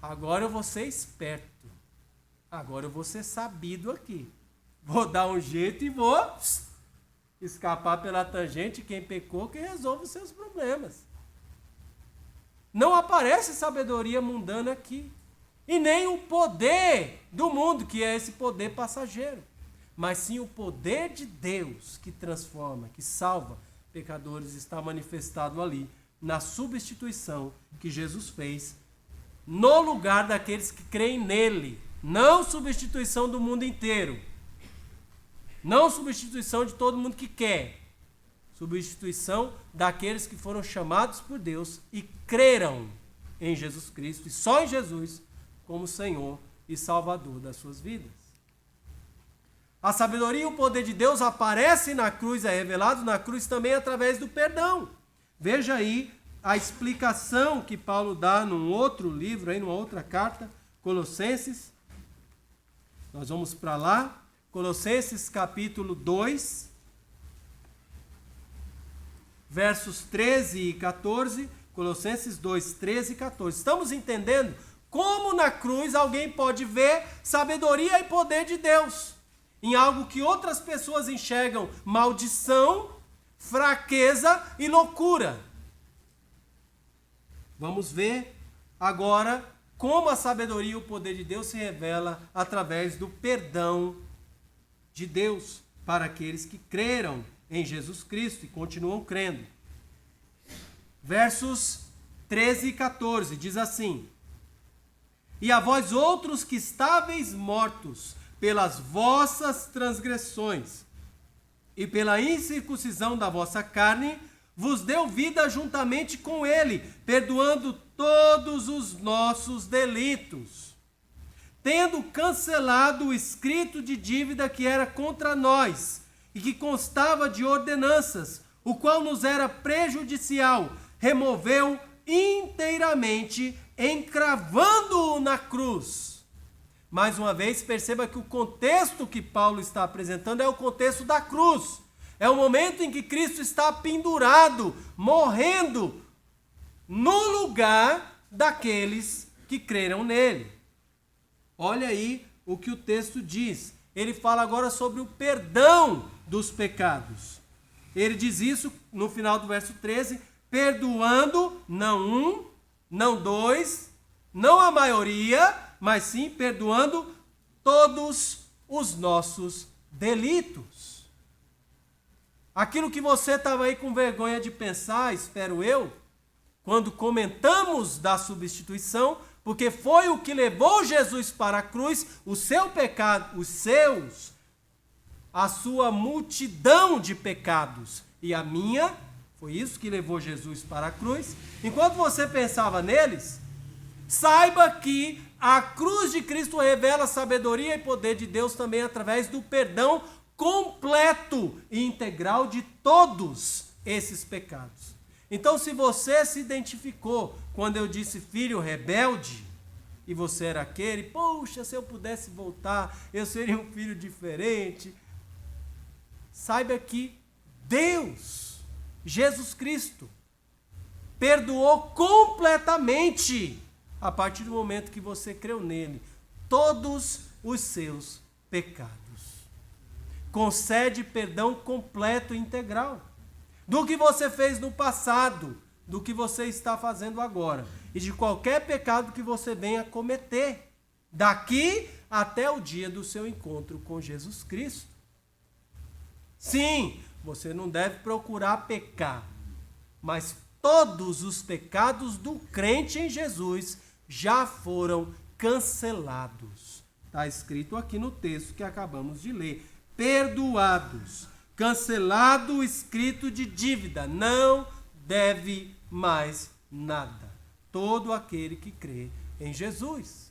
agora eu vou ser esperto. Agora eu vou ser sabido aqui. Vou dar um jeito e vou escapar pela tangente. Quem pecou, que resolve os seus problemas. Não aparece sabedoria mundana aqui. E nem o poder do mundo, que é esse poder passageiro. Mas sim o poder de Deus que transforma, que salva pecadores, está manifestado ali, na substituição que Jesus fez no lugar daqueles que creem nele. Não substituição do mundo inteiro. Não substituição de todo mundo que quer. Substituição daqueles que foram chamados por Deus e creram em Jesus Cristo e só em Jesus como Senhor e Salvador das suas vidas. A sabedoria e o poder de Deus aparecem na cruz, é revelado na cruz também através do perdão. Veja aí a explicação que Paulo dá num outro livro, aí numa outra carta, Colossenses. Nós vamos para lá, Colossenses capítulo 2, versos 13 e 14, Colossenses 2, 13 e 14. Estamos entendendo como na cruz alguém pode ver sabedoria e poder de Deus em algo que outras pessoas enxergam maldição, fraqueza e loucura. Vamos ver agora como a sabedoria e o poder de Deus se revela através do perdão de Deus para aqueles que creram em Jesus Cristo e continuam crendo. Versos 13 e 14, diz assim: E a vós outros que estáveis mortos pelas vossas transgressões e pela incircuncisão da vossa carne, vos deu vida juntamente com ele, perdoando todos os nossos delitos, tendo cancelado o escrito de dívida que era contra nós e que constava de ordenanças, o qual nos era prejudicial, removeu inteiramente, encravando-o na cruz. Mais uma vez, perceba que o contexto que Paulo está apresentando é o contexto da cruz. É o momento em que Cristo está pendurado, morrendo, no lugar daqueles que creram nele. Olha aí o que o texto diz. Ele fala agora sobre o perdão dos pecados. Ele diz isso no final do verso 13, perdoando não um, não dois, não a maioria, mas sim perdoando todos os nossos delitos. Aquilo que você estava aí com vergonha de pensar, espero eu, quando comentamos da substituição, porque foi o que levou Jesus para a cruz, o seu pecado, os seus, a sua multidão de pecados e a minha, foi isso que levou Jesus para a cruz. Enquanto você pensava neles, saiba que a cruz de Cristo revela a sabedoria e poder de Deus também através do perdão completo e integral de todos esses pecados. Então, se você se identificou quando eu disse filho rebelde, e você era aquele, poxa, se eu pudesse voltar, eu seria um filho diferente. Saiba que Deus, Jesus Cristo, perdoou completamente, a partir do momento que você creu nele, todos os seus pecados. concede perdão completo e integral. Do que você fez no passado, do que você está fazendo agora, e de qualquer pecado que você venha cometer, daqui até o dia do seu encontro com Jesus Cristo. Sim, você não deve procurar pecar, mas todos os pecados do crente em Jesus já foram cancelados. Está escrito aqui no texto que acabamos de ler. Perdoados. Cancelado o escrito de dívida. Não deve mais nada. Todo aquele que crê em Jesus.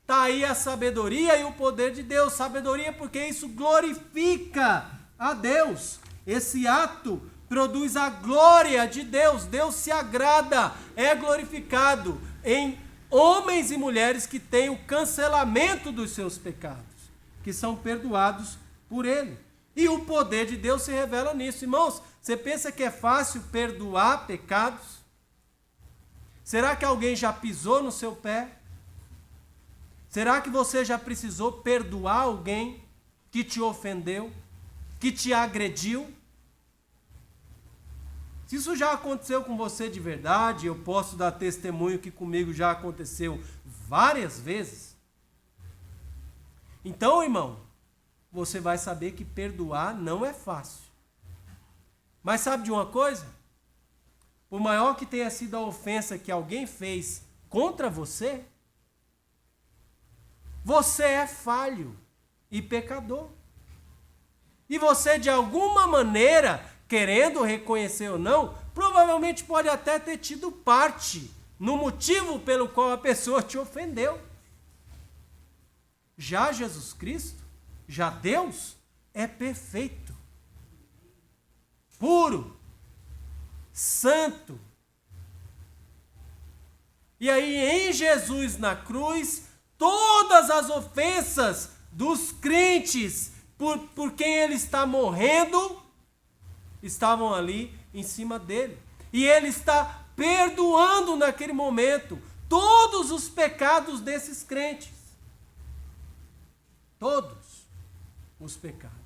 Está aí a sabedoria e o poder de Deus. Sabedoria porque isso glorifica a Deus. Esse ato produz a glória de Deus. Deus se agrada, é glorificado em homens e mulheres que têm o cancelamento dos seus pecados, que são perdoados por Ele. E o poder de Deus se revela nisso. Irmãos, você pensa que é fácil perdoar pecados? Será que alguém já pisou no seu pé? Será que você já precisou perdoar alguém que te ofendeu, que te agrediu? Se isso já aconteceu com você de verdade, eu posso dar testemunho que comigo já aconteceu várias vezes. Então, irmão, você vai saber que perdoar não é fácil. Mas sabe de uma coisa? Por maior que tenha sido a ofensa que alguém fez contra você, você é falho e pecador. E você, de alguma maneira, querendo reconhecer ou não, provavelmente pode até ter tido parte no motivo pelo qual a pessoa te ofendeu. Já Jesus Cristo, já Deus, é perfeito, puro, santo. E aí em Jesus na cruz, todas as ofensas dos crentes por quem ele está morrendo, estavam ali em cima dele. E ele está perdoando naquele momento todos os pecados desses crentes. Todos os pecados.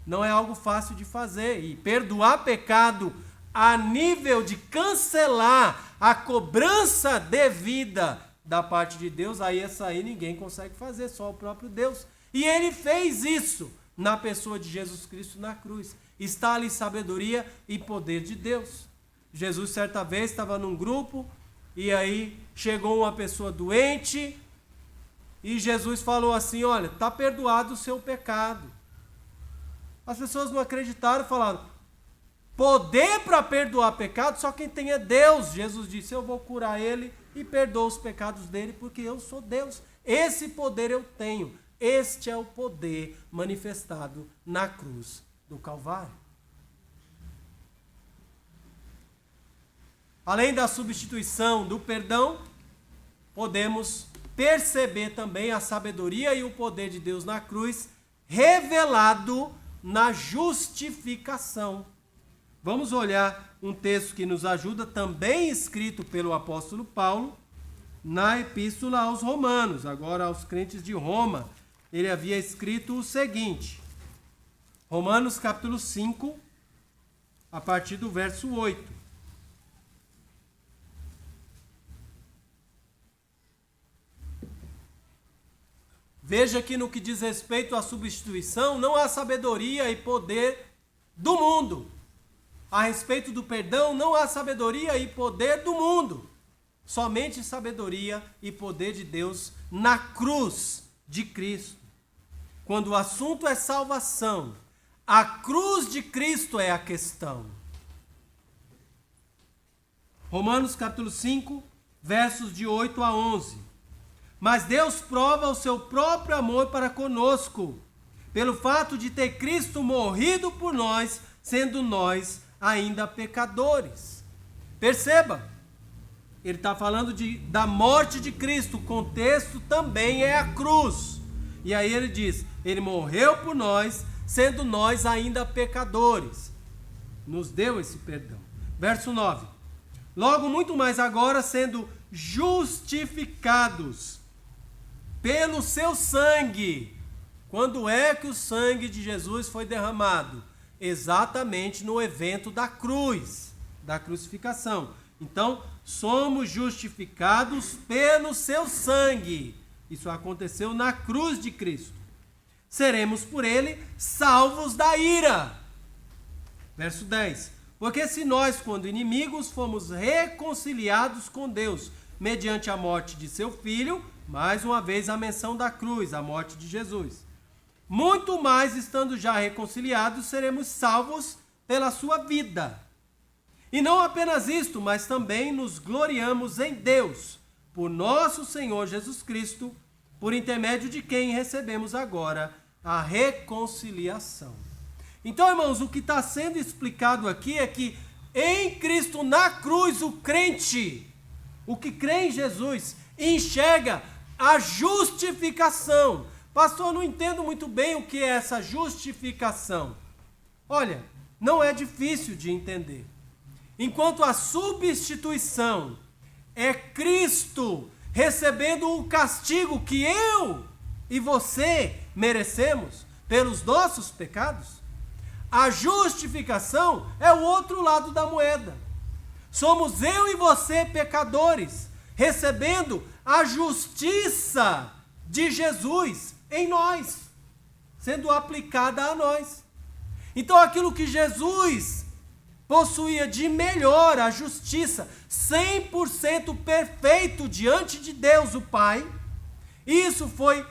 Não é algo fácil de fazer. E perdoar pecado a nível de cancelar a cobrança devida da parte de Deus, aí essa aí ninguém consegue fazer, só o próprio Deus. E ele fez isso na pessoa de Jesus Cristo na cruz. Está ali sabedoria e poder de Deus. Jesus certa vez estava num grupo e aí chegou uma pessoa doente e Jesus falou assim: olha, está perdoado o seu pecado. As pessoas não acreditaram e falaram: poder para perdoar pecado só quem tem é Deus. Jesus disse: eu vou curar ele e perdoo os pecados dele porque eu sou Deus. Esse poder eu tenho. Este é o poder manifestado na cruz do Calvário. Além da substituição do perdão, podemos perceber também a sabedoria e o poder de Deus na cruz, revelado na justificação. Vamos olhar um texto que nos ajuda, também escrito pelo apóstolo Paulo, na epístola aos Romanos, agora aos crentes de Roma. Ele havia escrito o seguinte, Romanos capítulo 5, a partir do verso 8. Veja que no que diz respeito à substituição, não há sabedoria e poder do mundo. A respeito do perdão, não há sabedoria e poder do mundo. Somente sabedoria e poder de Deus na cruz de Cristo. Quando o assunto é salvação, a cruz de Cristo é a questão. Romanos capítulo 5, versos de 8 a 11. Mas Deus prova o seu próprio amor para conosco, pelo fato de ter Cristo morrido por nós, sendo nós ainda pecadores. Perceba, ele está falando da morte de Cristo, o contexto também é a cruz. E aí ele diz, ele morreu por nós, sendo nós ainda pecadores. Nos deu esse perdão. Verso 9. Logo muito mais agora, sendo justificados pelo seu sangue. Quando é que o sangue de Jesus foi derramado? Exatamente no evento da cruz, da crucificação. Então, somos justificados pelo seu sangue. Isso aconteceu na cruz de Cristo. Seremos por ele salvos da ira. Verso 10. Porque se nós, quando inimigos, fomos reconciliados com Deus, mediante a morte de seu Filho, mais uma vez a menção da cruz, a morte de Jesus. Muito mais, estando já reconciliados, seremos salvos pela sua vida. E não apenas isto, mas também nos gloriamos em Deus, por nosso Senhor Jesus Cristo, por intermédio de quem recebemos agora a reconciliação. Então, irmãos, o que está sendo explicado aqui é que em Cristo, na cruz, o crente, o que crê em Jesus, enxerga a justificação. Pastor, eu não entendo muito bem o que é essa justificação. Olha, não é difícil de entender. Enquanto a substituição é Cristo recebendo o castigo que eu e você merecemos pelos nossos pecados, a justificação é o outro lado da moeda. Somos eu e você pecadores, recebendo a justiça de Jesus em nós, sendo aplicada a nós. Então aquilo que Jesus possuía de melhor, a justiça, 100% perfeito diante de Deus o Pai, isso foi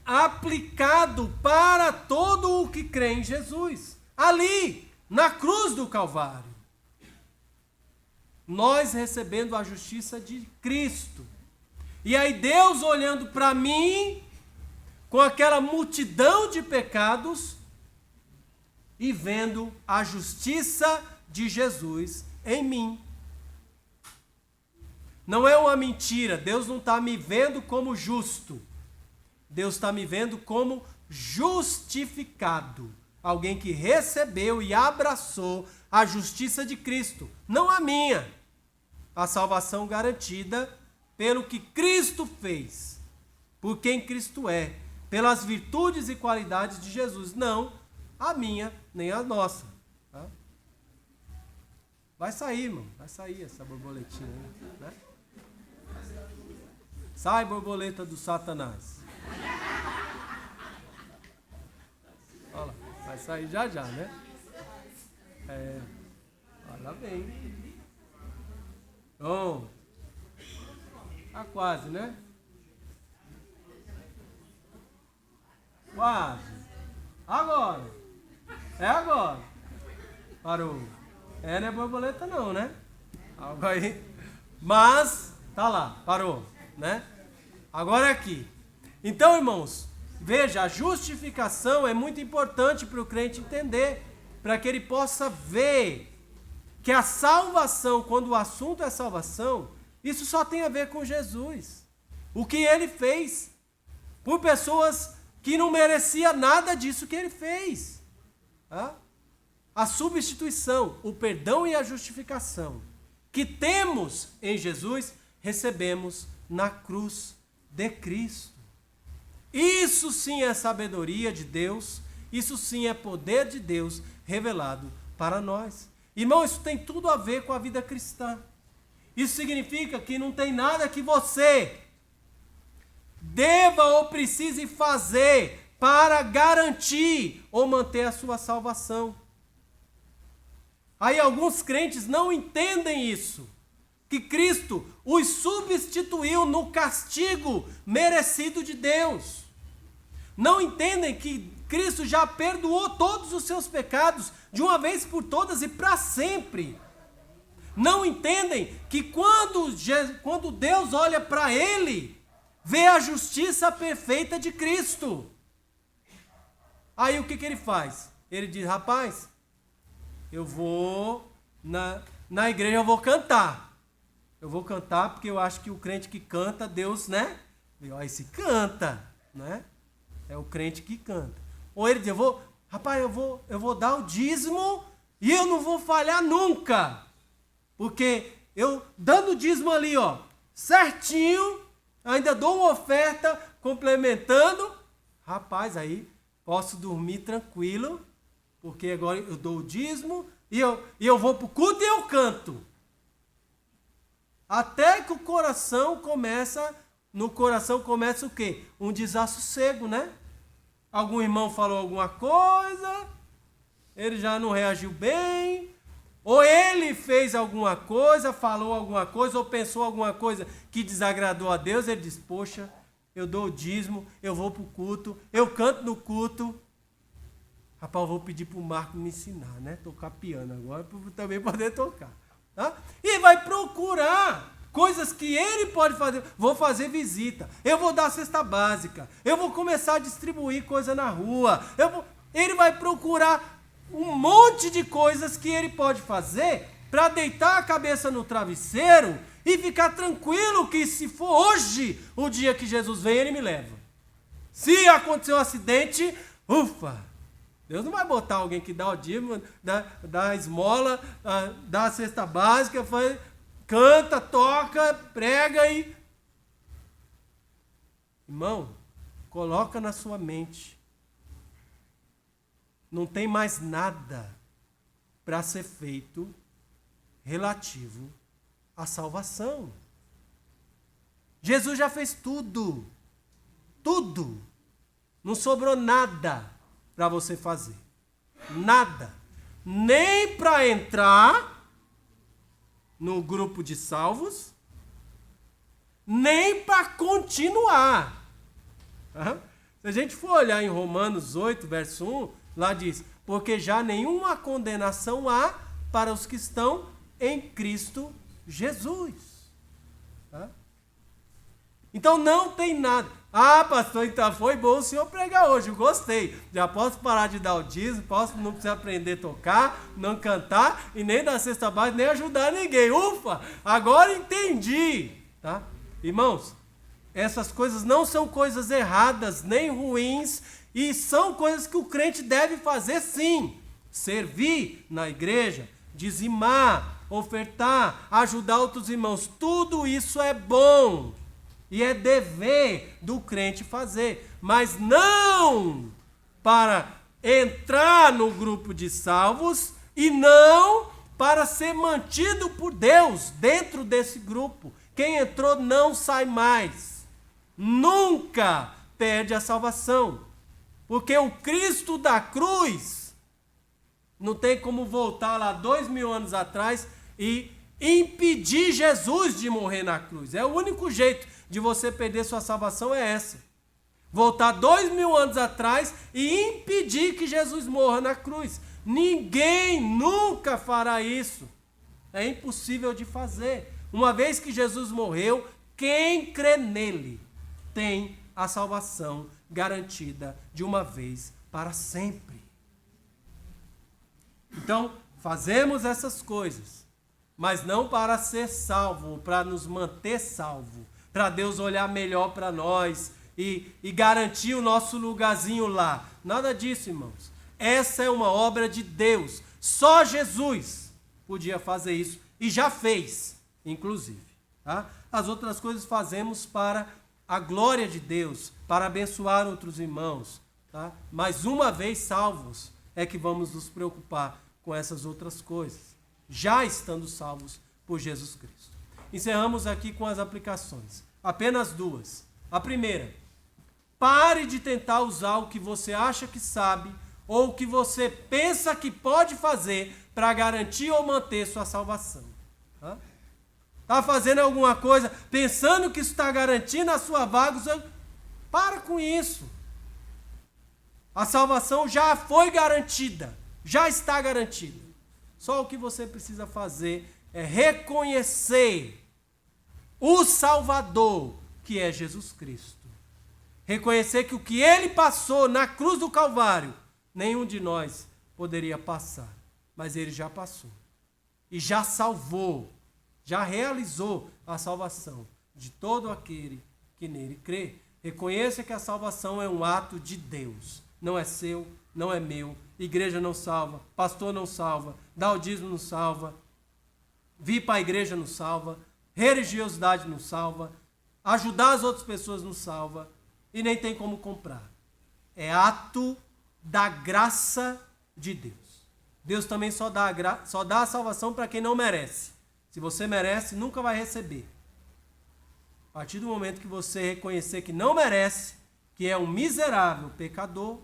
aplicado para todo o que crê em Jesus, ali, na cruz do Calvário. Nós recebendo a justiça de Cristo. E aí Deus olhando para mim, com aquela multidão de pecados, e vendo a justiça de Jesus em mim. Não é uma mentira, Deus não está me vendo como justo. Deus está me vendo como justificado. Alguém que recebeu e abraçou a justiça de Cristo, não a minha. A salvação garantida pelo que Cristo fez, por quem Cristo é, pelas virtudes e qualidades de Jesus, não a minha nem a nossa. Tá? Vai sair, irmão, vai sair essa borboletinha, né? Sai, borboleta do Satanás. Olha lá, vai sair já já, né? Olha bem. Pronto. Tá quase, né? Quase. Agora. É agora. Parou. Não é borboleta não, né? Algo aí. Mas, tá lá, parou, né? Agora é aqui. Então, irmãos, veja, a justificação é muito importante para o crente entender, para que ele possa ver que a salvação, quando o assunto é salvação, isso só tem a ver com Jesus. O que ele fez por pessoas que não mereciam nada disso que ele fez. Tá? A substituição, o perdão e a justificação que temos em Jesus, recebemos na cruz de Cristo. Isso sim é sabedoria de Deus, isso sim é poder de Deus revelado para nós. Irmão, isso tem tudo a ver com a vida cristã. Isso significa que não tem nada que você deva ou precise fazer para garantir ou manter a sua salvação. Aí alguns crentes não entendem isso, que Cristo os substituiu no castigo merecido de Deus. Não entendem que Cristo já perdoou todos os seus pecados de uma vez por todas e para sempre. Não entendem que quando Deus olha para ele, vê a justiça perfeita de Cristo. Aí o que ele faz? Ele diz, rapaz, eu vou na igreja, eu vou cantar. Eu vou cantar porque eu acho que o crente que canta, Deus, né? Esse canta, né? É o crente que canta. Ou ele diz, eu vou dar o dízimo e eu não vou falhar nunca. Porque eu, dando o dízimo ali, ó, certinho, ainda dou uma oferta complementando, Rapaz, aí posso dormir tranquilo, porque agora eu dou o dízimo e eu vou para o culto e eu canto. Até que no coração começa o quê? Um desassossego, né? Algum irmão falou alguma coisa, ele já não reagiu bem, ou ele fez alguma coisa, falou alguma coisa, ou pensou alguma coisa que desagradou a Deus, ele diz, poxa, eu dou o dízimo, eu vou para o culto, eu canto no culto. Rapaz, eu vou pedir para o Marco me ensinar, né? Tocar piano agora, para também poder tocar. Tá? E vai procurar coisas que ele pode fazer. Vou fazer visita, eu vou dar cesta básica, eu vou começar a distribuir coisa na rua. Ele vai procurar um monte de coisas que ele pode fazer para deitar a cabeça no travesseiro e ficar tranquilo que se for hoje o dia que Jesus vem, ele me leva. Se acontecer um acidente, ufa, Deus não vai botar alguém que dá o dízimo, dá a esmola, dá a cesta básica, canta, toca, prega e... Irmão, coloca na sua mente. Não tem mais nada para ser feito relativo à salvação. Jesus já fez tudo. Tudo. Não sobrou nada para você fazer. Nada. Nem para entrar no grupo de salvos, nem para continuar. Se a gente for olhar em Romanos 8, verso 1, lá diz, porque já nenhuma condenação há para os que estão em Cristo Jesus. Tá? Então não tem nada. Ah, pastor, então foi bom o senhor pregar hoje, eu gostei. Já posso parar de dar o dízimo, não preciso aprender a tocar, não cantar e nem dar cesta básica, nem ajudar ninguém. Ufa, agora entendi. Tá? Irmãos, essas coisas não são coisas erradas, nem ruins, e são coisas que o crente deve fazer sim. Servir na igreja, dizimar, ofertar, ajudar outros irmãos, tudo isso é bom. E é dever do crente fazer, mas não para entrar no grupo de salvos e não para ser mantido por Deus dentro desse grupo. Quem entrou não sai mais, nunca perde a salvação, porque o Cristo da cruz não tem como voltar lá 2000 anos atrás e impedir Jesus de morrer na cruz. É o único jeito de você perder sua salvação é essa. Voltar 2000 anos atrás e impedir que Jesus morra na cruz. Ninguém nunca fará isso. É impossível de fazer. Uma vez que Jesus morreu, quem crê nele tem a salvação garantida de uma vez para sempre. Então, fazemos essas coisas, mas não para ser salvo, para nos manter salvo, para Deus olhar melhor para nós e garantir o nosso lugarzinho lá. Nada disso, irmãos. Essa é uma obra de Deus. Só Jesus podia fazer isso e já fez, inclusive. Tá? As outras coisas fazemos para a glória de Deus, para abençoar outros irmãos. Tá? Mas uma vez salvos é que vamos nos preocupar com essas outras coisas, já estando salvos por Jesus Cristo. Encerramos aqui com as aplicações. Apenas duas. A primeira, pare de tentar usar o que você acha que sabe ou o que você pensa que pode fazer para garantir ou manter sua salvação. Está fazendo alguma coisa pensando que isso está garantindo a sua vaga? Para com isso. A salvação já foi garantida, já está garantida. Só o que você precisa fazer é reconhecer o Salvador, que é Jesus Cristo. Reconhecer que o que ele passou na cruz do Calvário, nenhum de nós poderia passar, mas ele já passou. E já salvou, já realizou a salvação de todo aquele que nele crê. Reconheça que a salvação é um ato de Deus. Não é seu, não é meu. Igreja não salva, pastor não salva, dar o dízimo não salva, vir para a igreja não salva, religiosidade não salva, ajudar as outras pessoas não salva e nem tem como comprar. é ato da graça de Deus. Deus também só dá a salvação para quem não merece. Se você merece, nunca vai receber. A partir do momento que você reconhecer que não merece, que é um miserável pecador,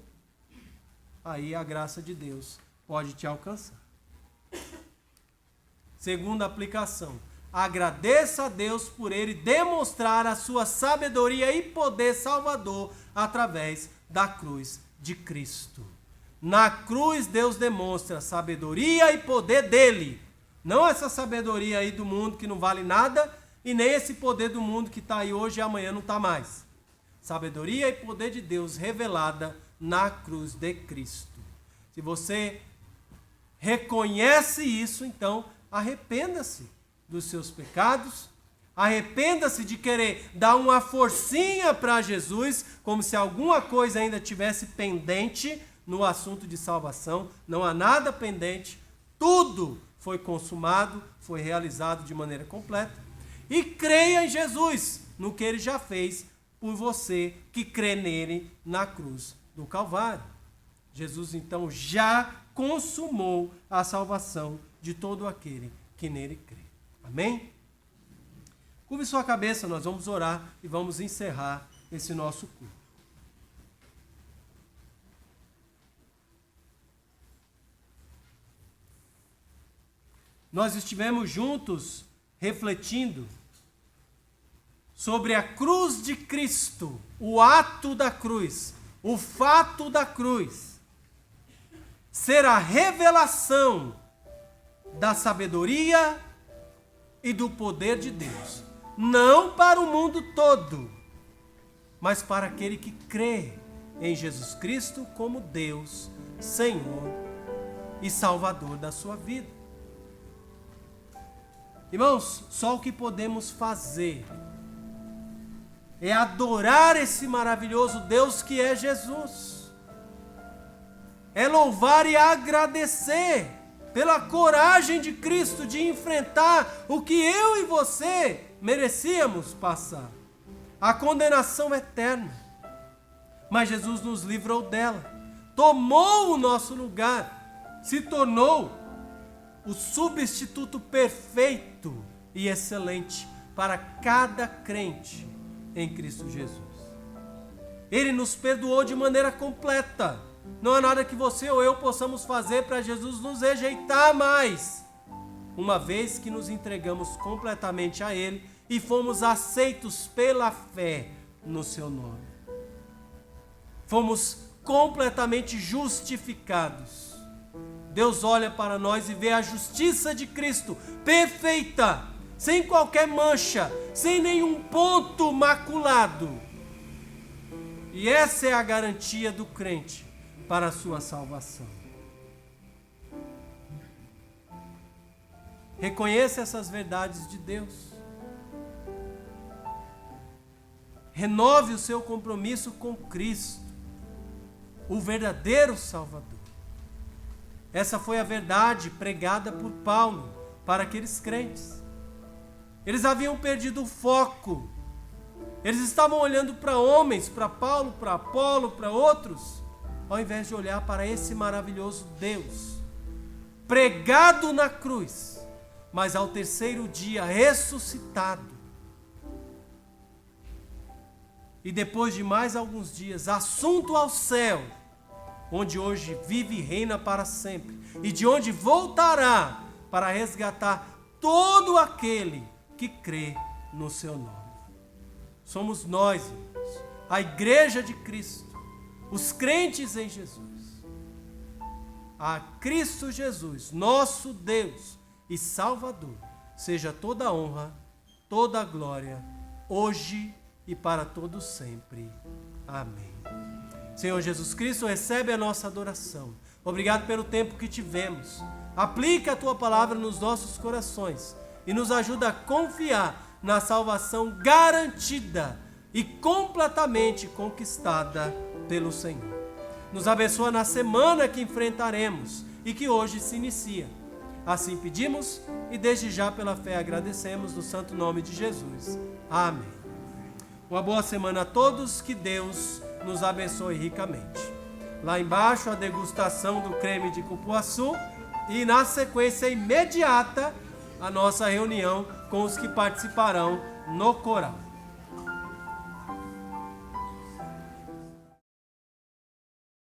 aí a graça de Deus pode te alcançar. Segunda aplicação. Agradeça a Deus por Ele demonstrar a sua sabedoria e poder salvador através da cruz de Cristo. Na cruz Deus demonstra a sabedoria e poder dele. Não essa sabedoria aí do mundo que não vale nada e nem esse poder do mundo que está aí hoje e amanhã não está mais. Sabedoria e poder de Deus revelada na cruz de Cristo. Se você reconhece isso, então arrependa-se dos seus pecados, arrependa-se de querer dar uma forcinha para Jesus, como se alguma coisa ainda tivesse pendente no assunto de salvação. Não há nada pendente, tudo foi consumado, foi realizado de maneira completa. E creia em Jesus, no que Ele já fez por você que crê nele na cruz do Calvário. Jesus então já consumou a salvação de todo aquele que nele crê. Amém? Curve sua cabeça, nós vamos orar e vamos encerrar esse nosso culto. Nós estivemos juntos refletindo sobre a cruz de Cristo, o ato da cruz, o fato da cruz, ser a revelação da sabedoria e do poder de Deus, não para o mundo todo, mas para aquele que crê em Jesus Cristo como Deus, Senhor e Salvador da sua vida. Irmãos, só o que podemos fazer é adorar esse maravilhoso Deus que é Jesus. É louvar e agradecer pela coragem de Cristo de enfrentar o que eu e você merecíamos passar. A condenação eterna. Mas Jesus nos livrou dela. Tomou o nosso lugar. Se tornou o substituto perfeito e excelente para cada crente em Cristo Jesus. Ele nos perdoou de maneira completa. Não há nada que você ou eu possamos fazer para Jesus nos rejeitar mais, uma vez que nos entregamos completamente a Ele e fomos aceitos pela fé no seu nome. Fomos completamente justificados. Deus olha para nós e vê a justiça de Cristo perfeita, sem qualquer mancha, sem nenhum ponto maculado. E essa é a garantia do crente para a sua salvação. Reconheça essas verdades de Deus. Renove o seu compromisso com Cristo, o verdadeiro Salvador. Essa foi a verdade pregada por Paulo para aqueles crentes. Eles haviam perdido o foco. Eles estavam olhando para homens, para Paulo, para Apolo, para outros, ao invés de olhar para esse maravilhoso Deus, pregado na cruz, mas ao terceiro dia ressuscitado. E depois de mais alguns dias, assunto ao céu, onde hoje vive e reina para sempre, e de onde voltará para resgatar todo aquele que crê no seu nome. Somos nós, irmãos, a igreja de Cristo, os crentes em Jesus. A Cristo Jesus, nosso Deus e Salvador, seja toda a honra, toda a glória, hoje e para todos sempre. Amém. Senhor Jesus Cristo, recebe a nossa adoração. Obrigado pelo tempo que tivemos. Aplica a Tua palavra nos nossos corações e nos ajuda a confiar na salvação garantida e completamente conquistada pelo Senhor. Nos abençoa na semana que enfrentaremos e que hoje se inicia. Assim pedimos e desde já pela fé agradecemos no santo nome de Jesus. Amém. Uma boa semana a todos, que Deus nos abençoe ricamente. Lá embaixo, a degustação do creme de cupuaçu e, na sequência imediata, a nossa reunião com os que participarão no coral.